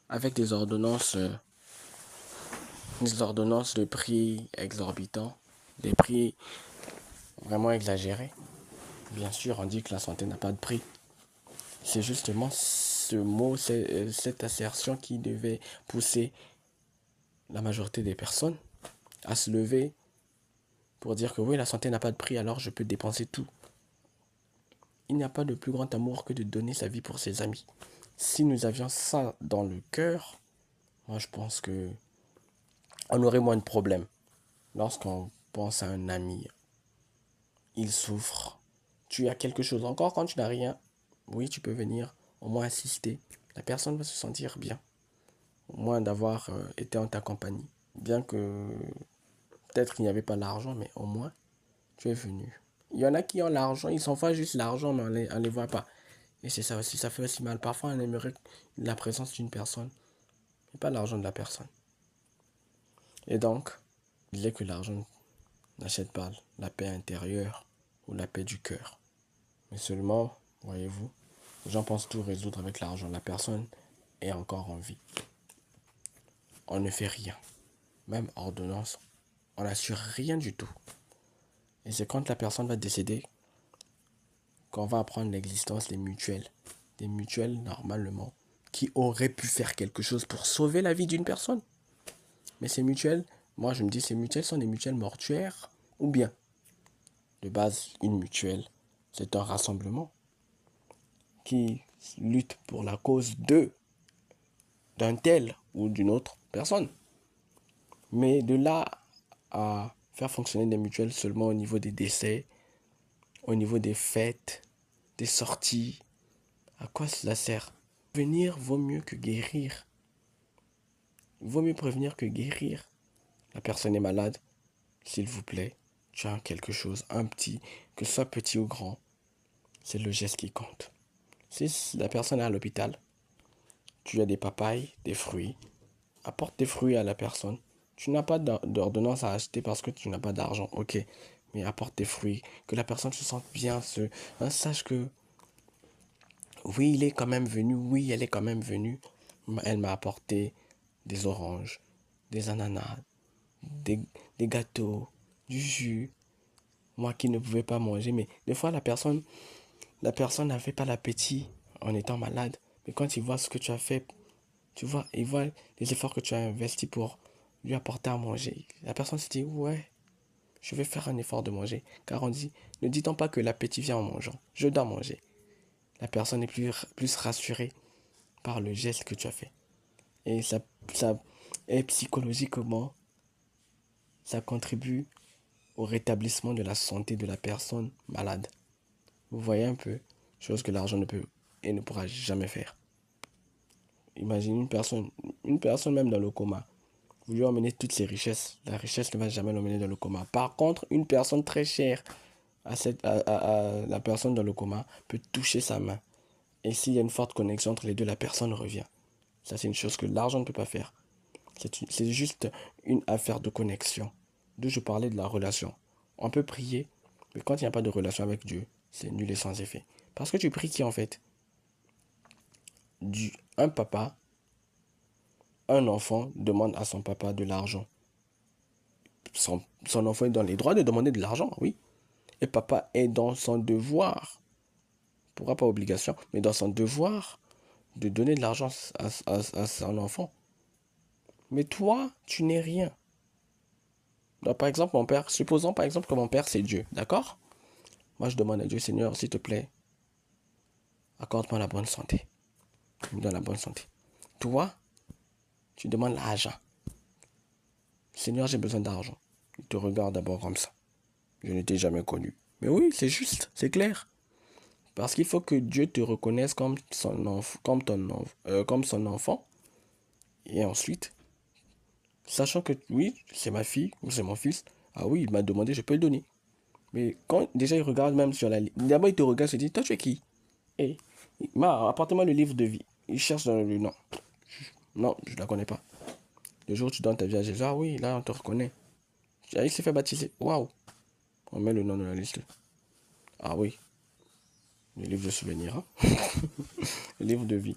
S1: avec des ordonnances de prix exorbitants, des prix vraiment exagérés. Bien sûr, on dit que la santé n'a pas de prix. C'est justement ce mot, cette assertion qui devait pousser la majorité des personnes à se lever pour dire que oui, la santé n'a pas de prix, alors je peux dépenser tout. Il n'y a pas de plus grand amour que de donner sa vie pour ses amis. Si nous avions ça dans le cœur, moi je pense que on aurait moins de problèmes. Lorsqu'on pense à un ami, il souffre, tu as quelque chose. Encore quand tu n'as rien, oui, tu peux venir au moins assister. La personne va se sentir bien, au moins d'avoir été en ta compagnie. Bien que peut-être qu'il n'y avait pas l'argent, mais au moins tu es venu. Il y en a qui ont l'argent, ils s'envoient juste l'argent, mais on ne les voit pas. Et c'est ça aussi, ça fait aussi mal. Parfois, on aimerait la présence d'une personne, mais pas l'argent de la personne. Et donc, il disait que l'argent n'achète pas la paix intérieure ou la paix du cœur. Mais seulement, voyez-vous, les gens pensent tout résoudre avec l'argent. La personne est encore en vie. On ne fait rien. Même ordonnance, on n'assure rien du tout. Et c'est quand la personne va décéder qu'on va apprendre l'existence des mutuelles. Des mutuelles, normalement, qui auraient pu faire quelque chose pour sauver la vie d'une personne. Mais ces mutuelles, moi je me dis, ces mutuelles sont des mutuelles mortuaires ou bien, de base, une mutuelle, c'est un rassemblement qui lutte pour la cause d'un tel ou d'une autre personne. Mais de là à faire fonctionner des mutuelles seulement au niveau des décès, au niveau des fêtes, des sorties, à quoi cela sert? Prévenir vaut mieux que guérir. Vaut mieux prévenir que guérir. La personne est malade, s'il vous plaît, tu as quelque chose, un petit, que ce soit petit ou grand, c'est le geste qui compte. Si la personne est à l'hôpital, tu as des papayes, des fruits, apporte des fruits à la personne. Tu n'as pas d'ordonnance à acheter parce que tu n'as pas d'argent, ok, mais apporte des fruits, que la personne se sente bien, sache que oui, il est quand même venu, oui, elle est quand même venue. Elle m'a apporté des oranges, des ananas, des, des gâteaux, du jus. Moi qui ne pouvais pas manger, mais des fois la personne n'avait pas l'appétit en étant malade. Mais quand il voit ce que tu as fait, tu vois, il voit les efforts que tu as investis pour lui apporter à manger. La personne se dit, ouais, je vais faire un effort de manger. Car on dit, ne dit-on pas que l'appétit vient en mangeant. Je dois manger. La personne est plus rassurée par le geste que tu as fait. Et ça et psychologiquement, ça contribue au rétablissement de la santé de la personne malade. Vous voyez un peu, chose que l'argent ne peut et ne pourra jamais faire. Imagine une personne même dans le coma. Vous lui emmenez toutes ses richesses. La richesse ne va jamais l'emmener dans le coma. Par contre, une personne très chère à la personne dans le coma peut toucher sa main. Et s'il y a une forte connexion entre les deux, la personne revient. Ça, c'est une chose que l'argent ne peut pas faire. C'est juste une affaire de connexion. D'où je parlais de la relation. On peut prier, mais quand il n'y a pas de relation avec Dieu, c'est nul et sans effet. Parce que tu pries qui en fait? Un papa, un enfant demande à son papa de l'argent. Son enfant est dans les droits de demander de l'argent, oui. Et papa est dans son devoir, pourra pas obligation, mais dans son devoir de donner de l'argent à son enfant. Mais toi, tu n'es rien. Donc, par exemple, mon père, supposons par exemple que mon père c'est Dieu, d'accord? Moi je demande à Dieu, Seigneur, s'il te plaît, accorde-moi la bonne santé. Il me donne la bonne santé. Toi, tu demandes l'argent. Seigneur, j'ai besoin d'argent. Il te regarde d'abord comme ça. Je ne t'ai jamais connu. Mais oui, c'est juste, c'est clair. Parce qu'il faut que Dieu te reconnaisse comme comme son enfant. Et ensuite, sachant que oui, c'est ma fille ou c'est mon fils, ah oui, il m'a demandé, je peux le donner. Mais quand déjà il regarde même sur la liste, d'abord il te regarde et se dit, toi tu es qui? Et apporte-moi le livre de vie. Il cherche dans le nom. Non, je ne la connais pas. Le jour où tu donnes ta vie à Jésus, ah oui, là on te reconnaît. Ah, il s'est fait baptiser. Waouh. On met le nom de la liste. Ah oui. le livre de souvenirs, hein. Le livre de vie.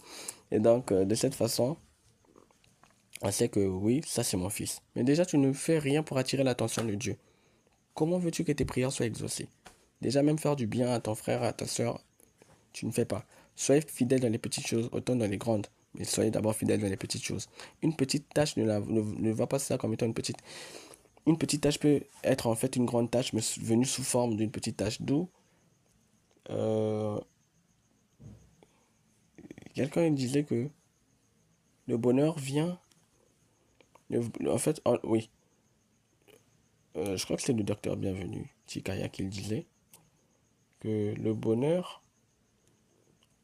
S1: Et donc, de cette façon, on sait que oui, ça c'est mon fils. Mais déjà, tu ne fais rien pour attirer l'attention de Dieu. Comment veux-tu que tes prières soient exaucées? Déjà, même faire du bien à ton frère, à ta soeur, tu ne fais pas. Soyez fidèle dans les petites choses, autant dans les grandes. Mais soyez d'abord fidèle dans les petites choses. Une petite tâche ne va pas ça comme étant une petite. Une petite tâche peut être en fait une grande tâche, mais venue sous forme d'une petite tâche. D'où euh, quelqu'un disait que le bonheur vient. En fait, oui, je crois que c'est le docteur Bienvenu, Chikaya, qui le disait, que le bonheur,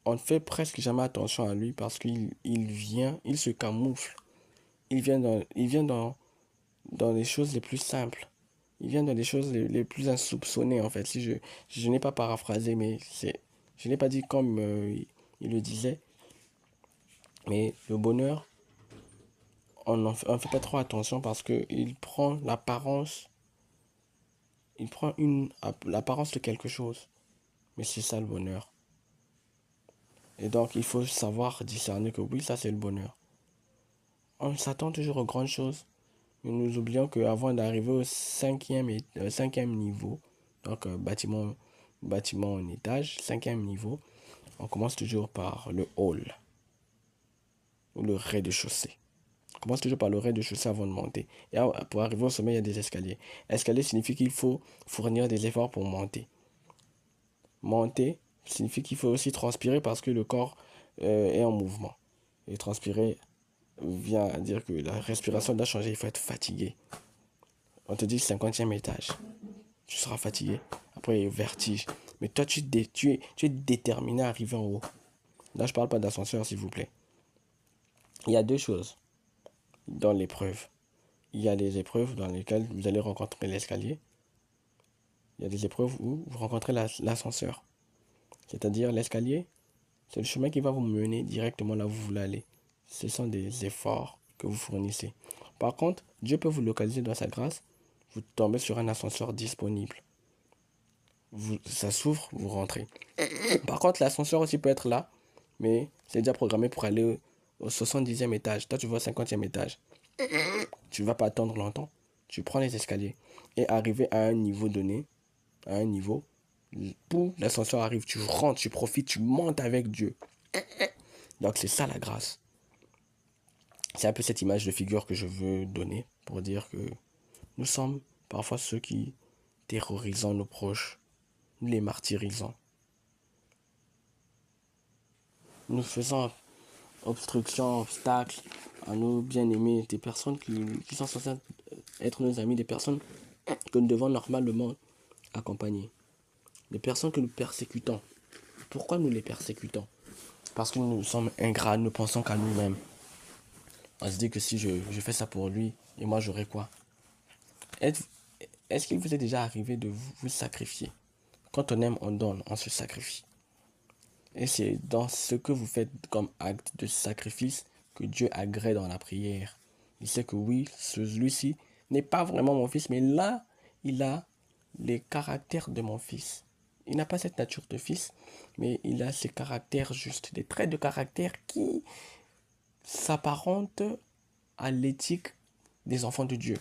S1: on ne fait presque jamais attention à lui parce qu'il vient, il se camoufle. Il vient dans les choses les plus simples. Il vient dans les choses les plus insoupçonnées, en fait. Si je n'ai pas paraphrasé, mais je n'ai pas dit comme il le disait, mais le bonheur, on ne fait pas trop attention parce qu'il prend l'apparence, il prend l'apparence de quelque chose. Mais c'est ça le bonheur. Et donc, il faut savoir discerner que oui, ça c'est le bonheur. On s'attend toujours aux grandes choses, mais nous oublions qu'avant d'arriver au cinquième niveau, donc bâtiment en étage, cinquième niveau, on commence toujours par le hall ou le rez-de-chaussée. On commence toujours par le rez-de-chaussée avant de monter. Et pour arriver au sommet, il y a des escaliers. Escalier signifie qu'il faut fournir des efforts pour monter. Monter signifie qu'il faut aussi transpirer parce que le corps est en mouvement. Et transpirer vient à dire que la respiration doit changer, il faut être fatigué. On te dit 50e étage, tu seras fatigué. Après, il y a vertige. Mais toi, tu es déterminé à arriver en haut. Là, je ne parle pas d'ascenseur, s'il vous plaît. Il y a deux choses dans l'épreuve. Il y a les épreuves dans lesquelles vous allez rencontrer l'escalier. Il y a des épreuves où vous rencontrez l'ascenseur. C'est-à-dire l'escalier, c'est le chemin qui va vous mener directement là où vous voulez aller. Ce sont des efforts que vous fournissez. Par contre, Dieu peut vous localiser dans sa grâce. Vous tombez sur un ascenseur disponible. Ça s'ouvre, vous rentrez. Par contre, l'ascenseur aussi peut être là, mais c'est déjà programmé pour aller au 70e étage. Toi, tu vas au 50e étage. Tu ne vas pas attendre longtemps. Tu prends les escaliers. Et arriver à un niveau donné, à un niveau, boum, l'ascenseur arrive, tu rentres, tu profites, tu montes avec Dieu. Donc c'est ça la grâce. C'est un peu cette image de figure que je veux donner pour dire que nous sommes parfois ceux qui terrorisons nos proches, nous les martyrisons. Nous faisons obstruction, obstacle à nos bien-aimés, des personnes qui sont censées être nos amis, des personnes que nous devons normalement accompagner, des personnes que nous persécutons. Pourquoi nous les persécutons? Parce que nous sommes ingrats, nous pensons qu'à nous-mêmes. On se dit que si je fais ça pour lui, et moi j'aurai quoi? Est-ce qu'il vous est déjà arrivé de vous sacrifier? Quand on aime, on donne, on se sacrifie. Et c'est dans ce que vous faites comme acte de sacrifice que Dieu agrée dans la prière. Il sait que oui, celui-ci n'est pas vraiment mon fils, mais là, il a les caractères de mon fils. Il n'a pas cette nature de fils, mais il a ces caractères justes, des traits de caractère qui s'apparentent à l'éthique des enfants de Dieu.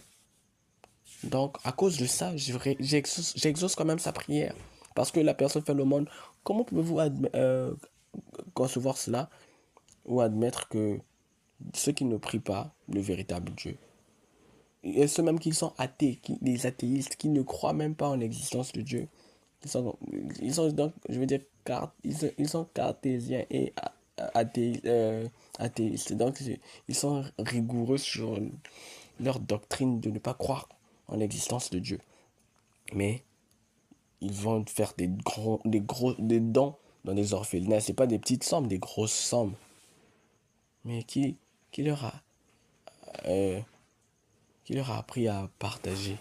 S1: Donc, à cause de ça, j'exauce quand même sa prière. Parce que la personne fait le monde. Comment pouvez-vous concevoir cela ou admettre que ceux qui ne prient pas le véritable Dieu, et ceux même qui sont athées, les athéistes, qui ne croient même pas en l'existence de Dieu, ils sont donc, je veux dire, ils sont cartésiens et athéistes. Donc, ils sont rigoureux sur leur doctrine de ne pas croire en l'existence de Dieu. Mais ils vont faire des dons dans des orphelinats. C'est pas des petites sommes, des grosses sommes. Mais qui leur a, euh, qui leur a appris à partager?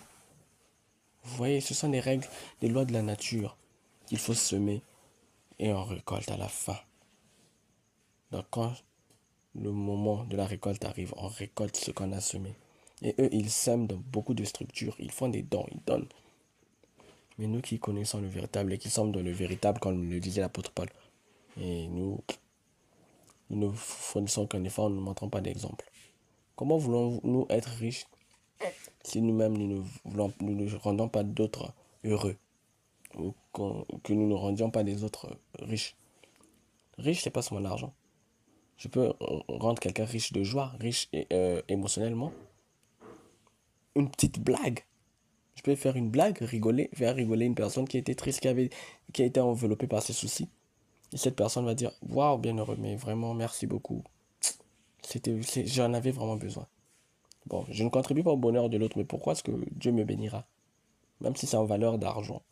S1: Vous voyez, ce sont des règles, des lois de la nature qu'il faut semer et on récolte à la fin. Donc quand le moment de la récolte arrive, on récolte ce qu'on a semé. Et eux, ils sèment dans beaucoup de structures, ils font des dons, ils donnent. Mais nous qui connaissons le véritable et qui sommes dans le véritable, comme le disait l'apôtre Paul, et nous ne fournissons qu'un effort, nous ne montrons pas d'exemple. Comment voulons-nous être riches si nous-mêmes nous ne rendons pas d'autres heureux ou que nous ne rendions pas des autres riches? Riche, c'est pas seulement l'argent. Je peux rendre quelqu'un riche de joie, riche émotionnellement. Une petite blague. Je peux faire une blague, rigoler, faire rigoler une personne qui était triste, qui a été enveloppée par ses soucis. Et cette personne va dire, waouh, bienheureux, mais vraiment, merci beaucoup. J'en avais vraiment besoin. Bon, je ne contribue pas au bonheur de l'autre, mais pourquoi est-ce que Dieu me bénira? Même si c'est en valeur d'argent.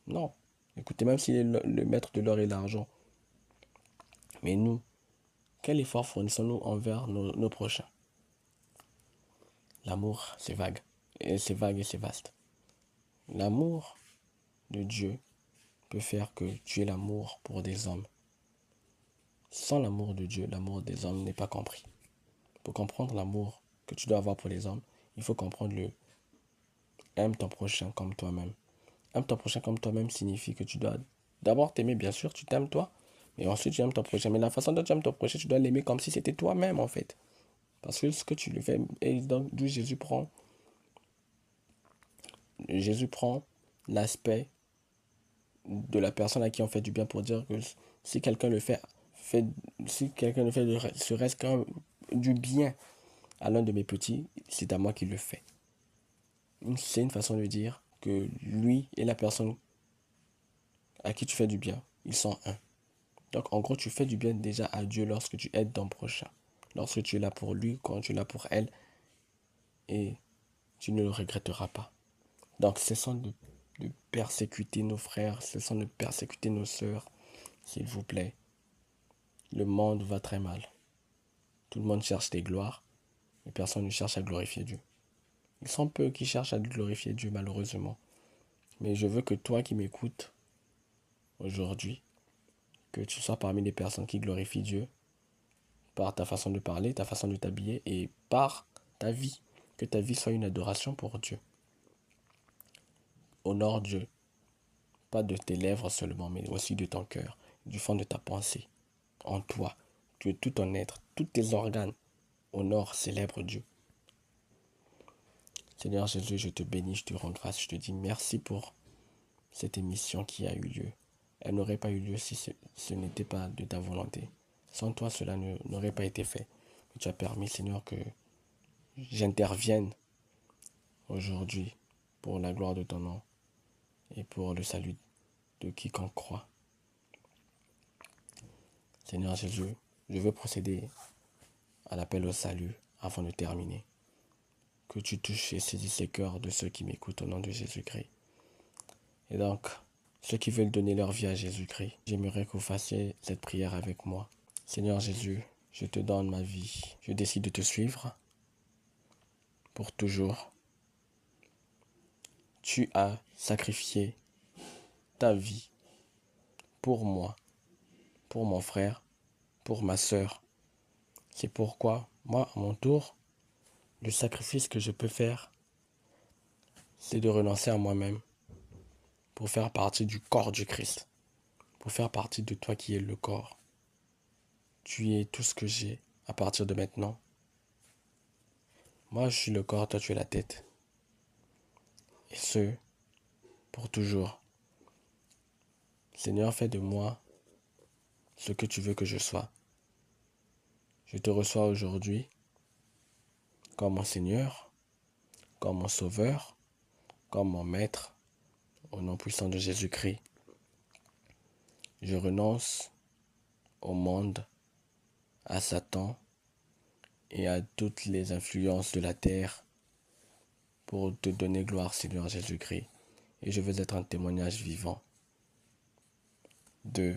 S1: Non. Écoutez, même s'il est le maître de l'or et de l'argent. Mais nous, quel effort fournissons-nous envers nos prochains? L'amour, c'est vague. Et c'est vague et c'est vaste. L'amour de Dieu peut faire que tu aies l'amour pour des hommes. Sans l'amour de Dieu, l'amour des hommes n'est pas compris. Pour comprendre l'amour que tu dois avoir pour les hommes, il faut comprendre le aime ton prochain comme toi-même. Aime ton prochain comme toi-même signifie que tu dois d'abord t'aimer, bien sûr, tu t'aimes toi, mais ensuite tu aimes ton prochain. Mais la façon dont tu aimes ton prochain, tu dois l'aimer comme si c'était toi-même en fait. Parce que ce que tu le fais, et donc d'où Jésus prend l'aspect de la personne à qui on fait du bien pour dire que si quelqu'un le si quelqu'un ne fait serait-ce qu'un du bien à l'un de mes petits, c'est à moi qu'il le fait. C'est une façon de dire que lui et la personne à qui tu fais du bien, ils sont un. Donc en gros, tu fais du bien déjà à Dieu lorsque tu aides ton prochain. Lorsque tu es là pour lui, quand tu es là pour elle, et tu ne le regretteras pas. Donc cessons de persécuter nos frères, cessons de persécuter nos sœurs, s'il vous plaît. Le monde va très mal. Tout le monde cherche des gloires, mais personne ne cherche à glorifier Dieu. Ils sont peu qui cherchent à glorifier Dieu, malheureusement. Mais je veux que toi qui m'écoutes aujourd'hui, que tu sois parmi les personnes qui glorifient Dieu par ta façon de parler, ta façon de t'habiller et par ta vie. Que ta vie soit une adoration pour Dieu. Honore Dieu, pas de tes lèvres seulement, mais aussi de ton cœur, du fond de ta pensée, en toi, que tout ton être, tous tes organes honore, célèbre Dieu. Seigneur Jésus, je te bénis, je te rends grâce, je te dis merci pour cette émission qui a eu lieu. Elle n'aurait pas eu lieu si ce n'était pas de ta volonté. Sans toi, cela n'aurait pas été fait. Mais tu as permis, Seigneur, que j'intervienne aujourd'hui pour la gloire de ton nom et pour le salut de quiconque croit. Seigneur Jésus, je veux procéder à l'appel au salut avant de terminer. Que tu touches et saisisses les cœurs de ceux qui m'écoutent au nom de Jésus-Christ. Et donc, ceux qui veulent donner leur vie à Jésus-Christ, j'aimerais que vous fassiez cette prière avec moi. Seigneur Jésus, je te donne ma vie. Je décide de te suivre pour toujours. Tu as sacrifié ta vie pour moi, pour mon frère, pour ma sœur. C'est pourquoi, moi, à mon tour, le sacrifice que je peux faire, c'est de renoncer à moi-même pour faire partie du corps du Christ, pour faire partie de toi qui es le corps. Tu es tout ce que j'ai à partir de maintenant. Moi, je suis le corps, toi, tu es la tête. Et ce, pour toujours. Seigneur, fais de moi ce que tu veux que je sois. Je te reçois aujourd'hui comme mon Seigneur, comme mon Sauveur, comme mon Maître, au nom puissant de Jésus-Christ. Je renonce au monde, à Satan et à toutes les influences de la terre pour te donner gloire, Seigneur Jésus-Christ. Et je veux être un témoignage vivant de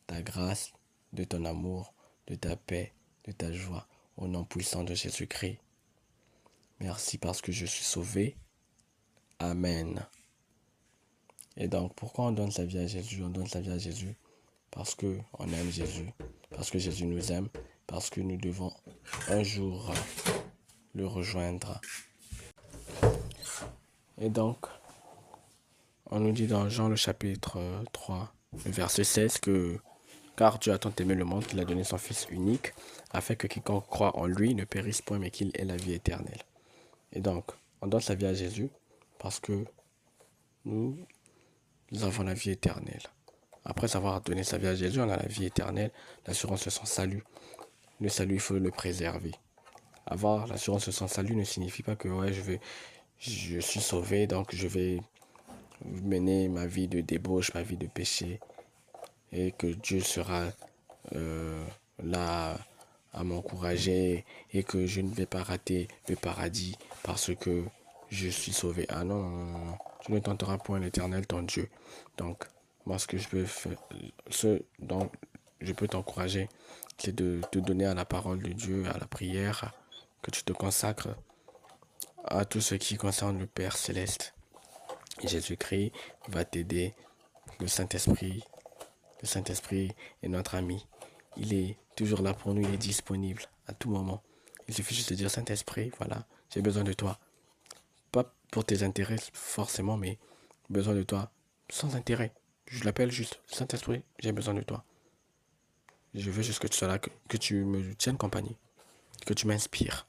S1: ta grâce, de ton amour, de ta paix, de ta joie, au nom puissant de Jésus-Christ. Merci parce que je suis sauvé. Amen. Et donc, pourquoi on donne sa vie à Jésus? On donne sa vie à Jésus parce qu'on aime Jésus, parce que Jésus nous aime, parce que nous devons un jour le rejoindre. Et donc, On nous dit dans Jean le chapitre 3, le verset 16 que car Dieu a tant aimé le monde qu'il a donné son Fils unique, afin que quiconque croit en lui ne périsse point, mais qu'il ait la vie éternelle. Et donc, on donne sa vie à Jésus parce que nous, nous avons la vie éternelle. Après avoir donné sa vie à Jésus, on a la vie éternelle, l'assurance de son salut. Le salut, il faut le préserver. Avoir l'assurance de son salut ne signifie pas que ouais, je suis sauvé, donc je vais mener ma vie de débauche, ma vie de péché, et que Dieu sera là à m'encourager et que je ne vais pas rater le paradis parce que je suis sauvé. Ah non, non, non, non. Tu ne tenteras point l'Éternel, ton Dieu. Donc, moi, ce que je peux faire, ce dont je peux t'encourager, c'est de te donner à la parole de Dieu, à la prière, que tu te consacres à tout ce qui concerne le Père céleste. Jésus-Christ va t'aider. Le Saint-Esprit, le Saint-Esprit est notre ami. Il est toujours là pour nous, il est disponible à tout moment. Il suffit juste de dire Saint-Esprit, voilà, j'ai besoin de toi. Pas pour tes intérêts forcément, mais besoin de toi sans intérêt. Je l'appelle juste Saint-Esprit, j'ai besoin de toi. Je veux juste que tu sois là, que tu me tiennes compagnie, que tu m'inspires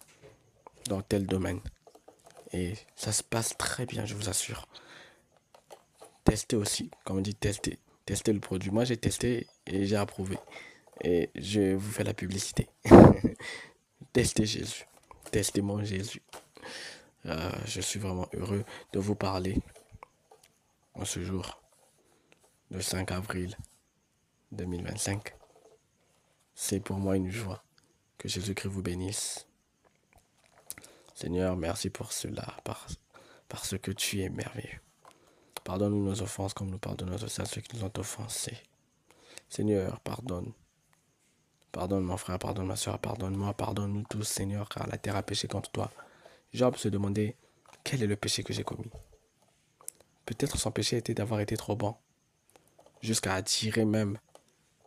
S1: dans tel domaine. Et ça se passe très bien, je vous assure. Testez aussi, comme on dit, testez. Testez le produit. Moi, j'ai testé et j'ai approuvé. Et je vous fais la publicité. Testez Jésus. Testez mon Jésus. Je suis vraiment heureux de vous parler en ce jour, le 5 avril 2025. C'est pour moi une joie. Que Jésus-Christ vous bénisse. Seigneur, merci pour cela, parce que tu es merveilleux. Pardonne-nous nos offenses comme nous pardonnons aussi à ceux qui nous ont offensés. Seigneur, pardonne. Pardonne mon frère, pardonne ma soeur, pardonne-moi, pardonne-nous tous, Seigneur, car la terre a péché contre toi. Job se demandait, quel est le péché que j'ai commis? Peut-être son péché était d'avoir été trop bon, jusqu'à attirer même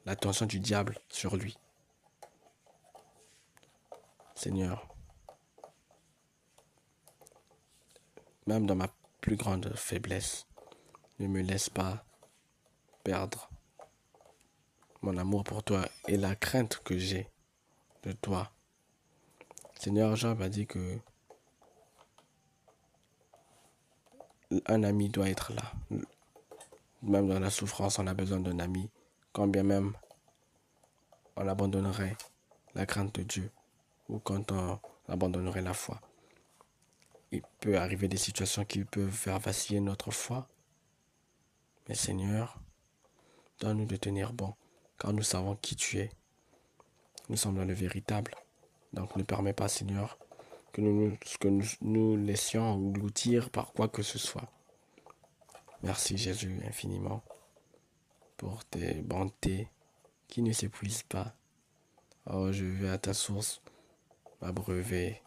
S1: l'attention du diable sur lui. Seigneur, même dans ma plus grande faiblesse, ne me laisse pas perdre mon amour pour toi et la crainte que j'ai de toi. Seigneur, Job a dit que un ami doit être là. Même dans la souffrance, on a besoin d'un ami. Quand bien même on abandonnerait la crainte de Dieu ou quand on abandonnerait la foi. Il peut arriver des situations qui peuvent faire vaciller notre foi. Mais Seigneur, donne-nous de tenir bon, car nous savons qui tu es. Nous sommes le véritable. Donc ne permets pas, Seigneur, que nous laissions engloutir par quoi que ce soit. Merci Jésus infiniment pour tes bontés qui ne s'épuisent pas. Oh, je vais à ta source m'abreuver.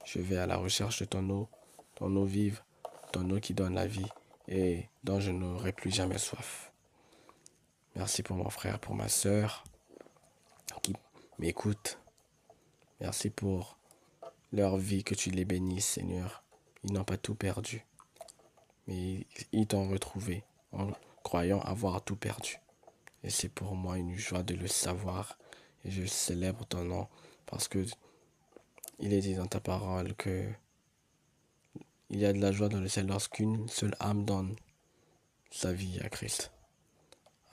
S1: Je vais à la recherche de ton eau vive, ton eau qui donne la vie et dont je n'aurai plus jamais soif. Merci pour mon frère, pour ma soeur qui m'écoute. Merci pour leur vie, que tu les bénisses, Seigneur. Ils n'ont pas tout perdu, mais ils t'ont retrouvé en croyant avoir tout perdu. Et c'est pour moi une joie de le savoir. Et je célèbre ton nom parce que il est dit dans ta parole que il y a de la joie dans le ciel lorsqu'une seule âme donne sa vie à Christ.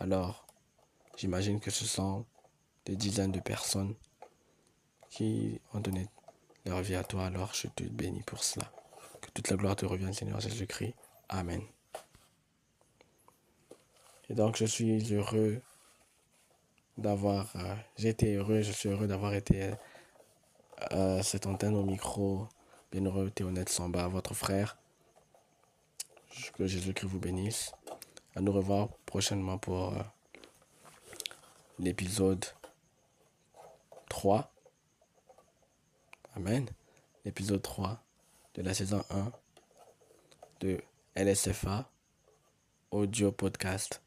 S1: Alors, j'imagine que ce sont des dizaines de personnes qui ont donné leur vie à toi. Alors, je te bénis pour cela. Que toute la gloire te revienne, Seigneur Jésus-Christ. Amen. Et donc, je suis heureux j'étais heureux, je suis heureux d'avoir été à cette antenne au micro. Bienheureux Théonette Samba, votre frère. Que Jésus-Christ vous bénisse. À nous revoir prochainement pour l'épisode 3. Amen. L'épisode 3 de la saison 1 de LSFA Audio Podcast.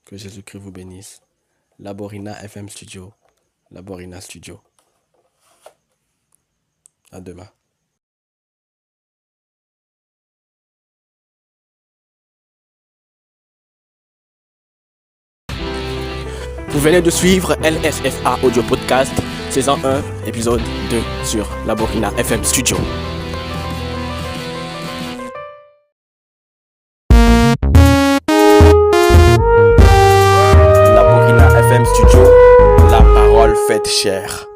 S1: Que Jésus-Christ vous bénisse. Laborina FM Studio. Laborina Studio. À demain. Vous venez de suivre LSFA Audio Podcast, saison 1, épisode 2 sur la Burkina FM Studio. La Burkina FM Studio, la parole faite chère.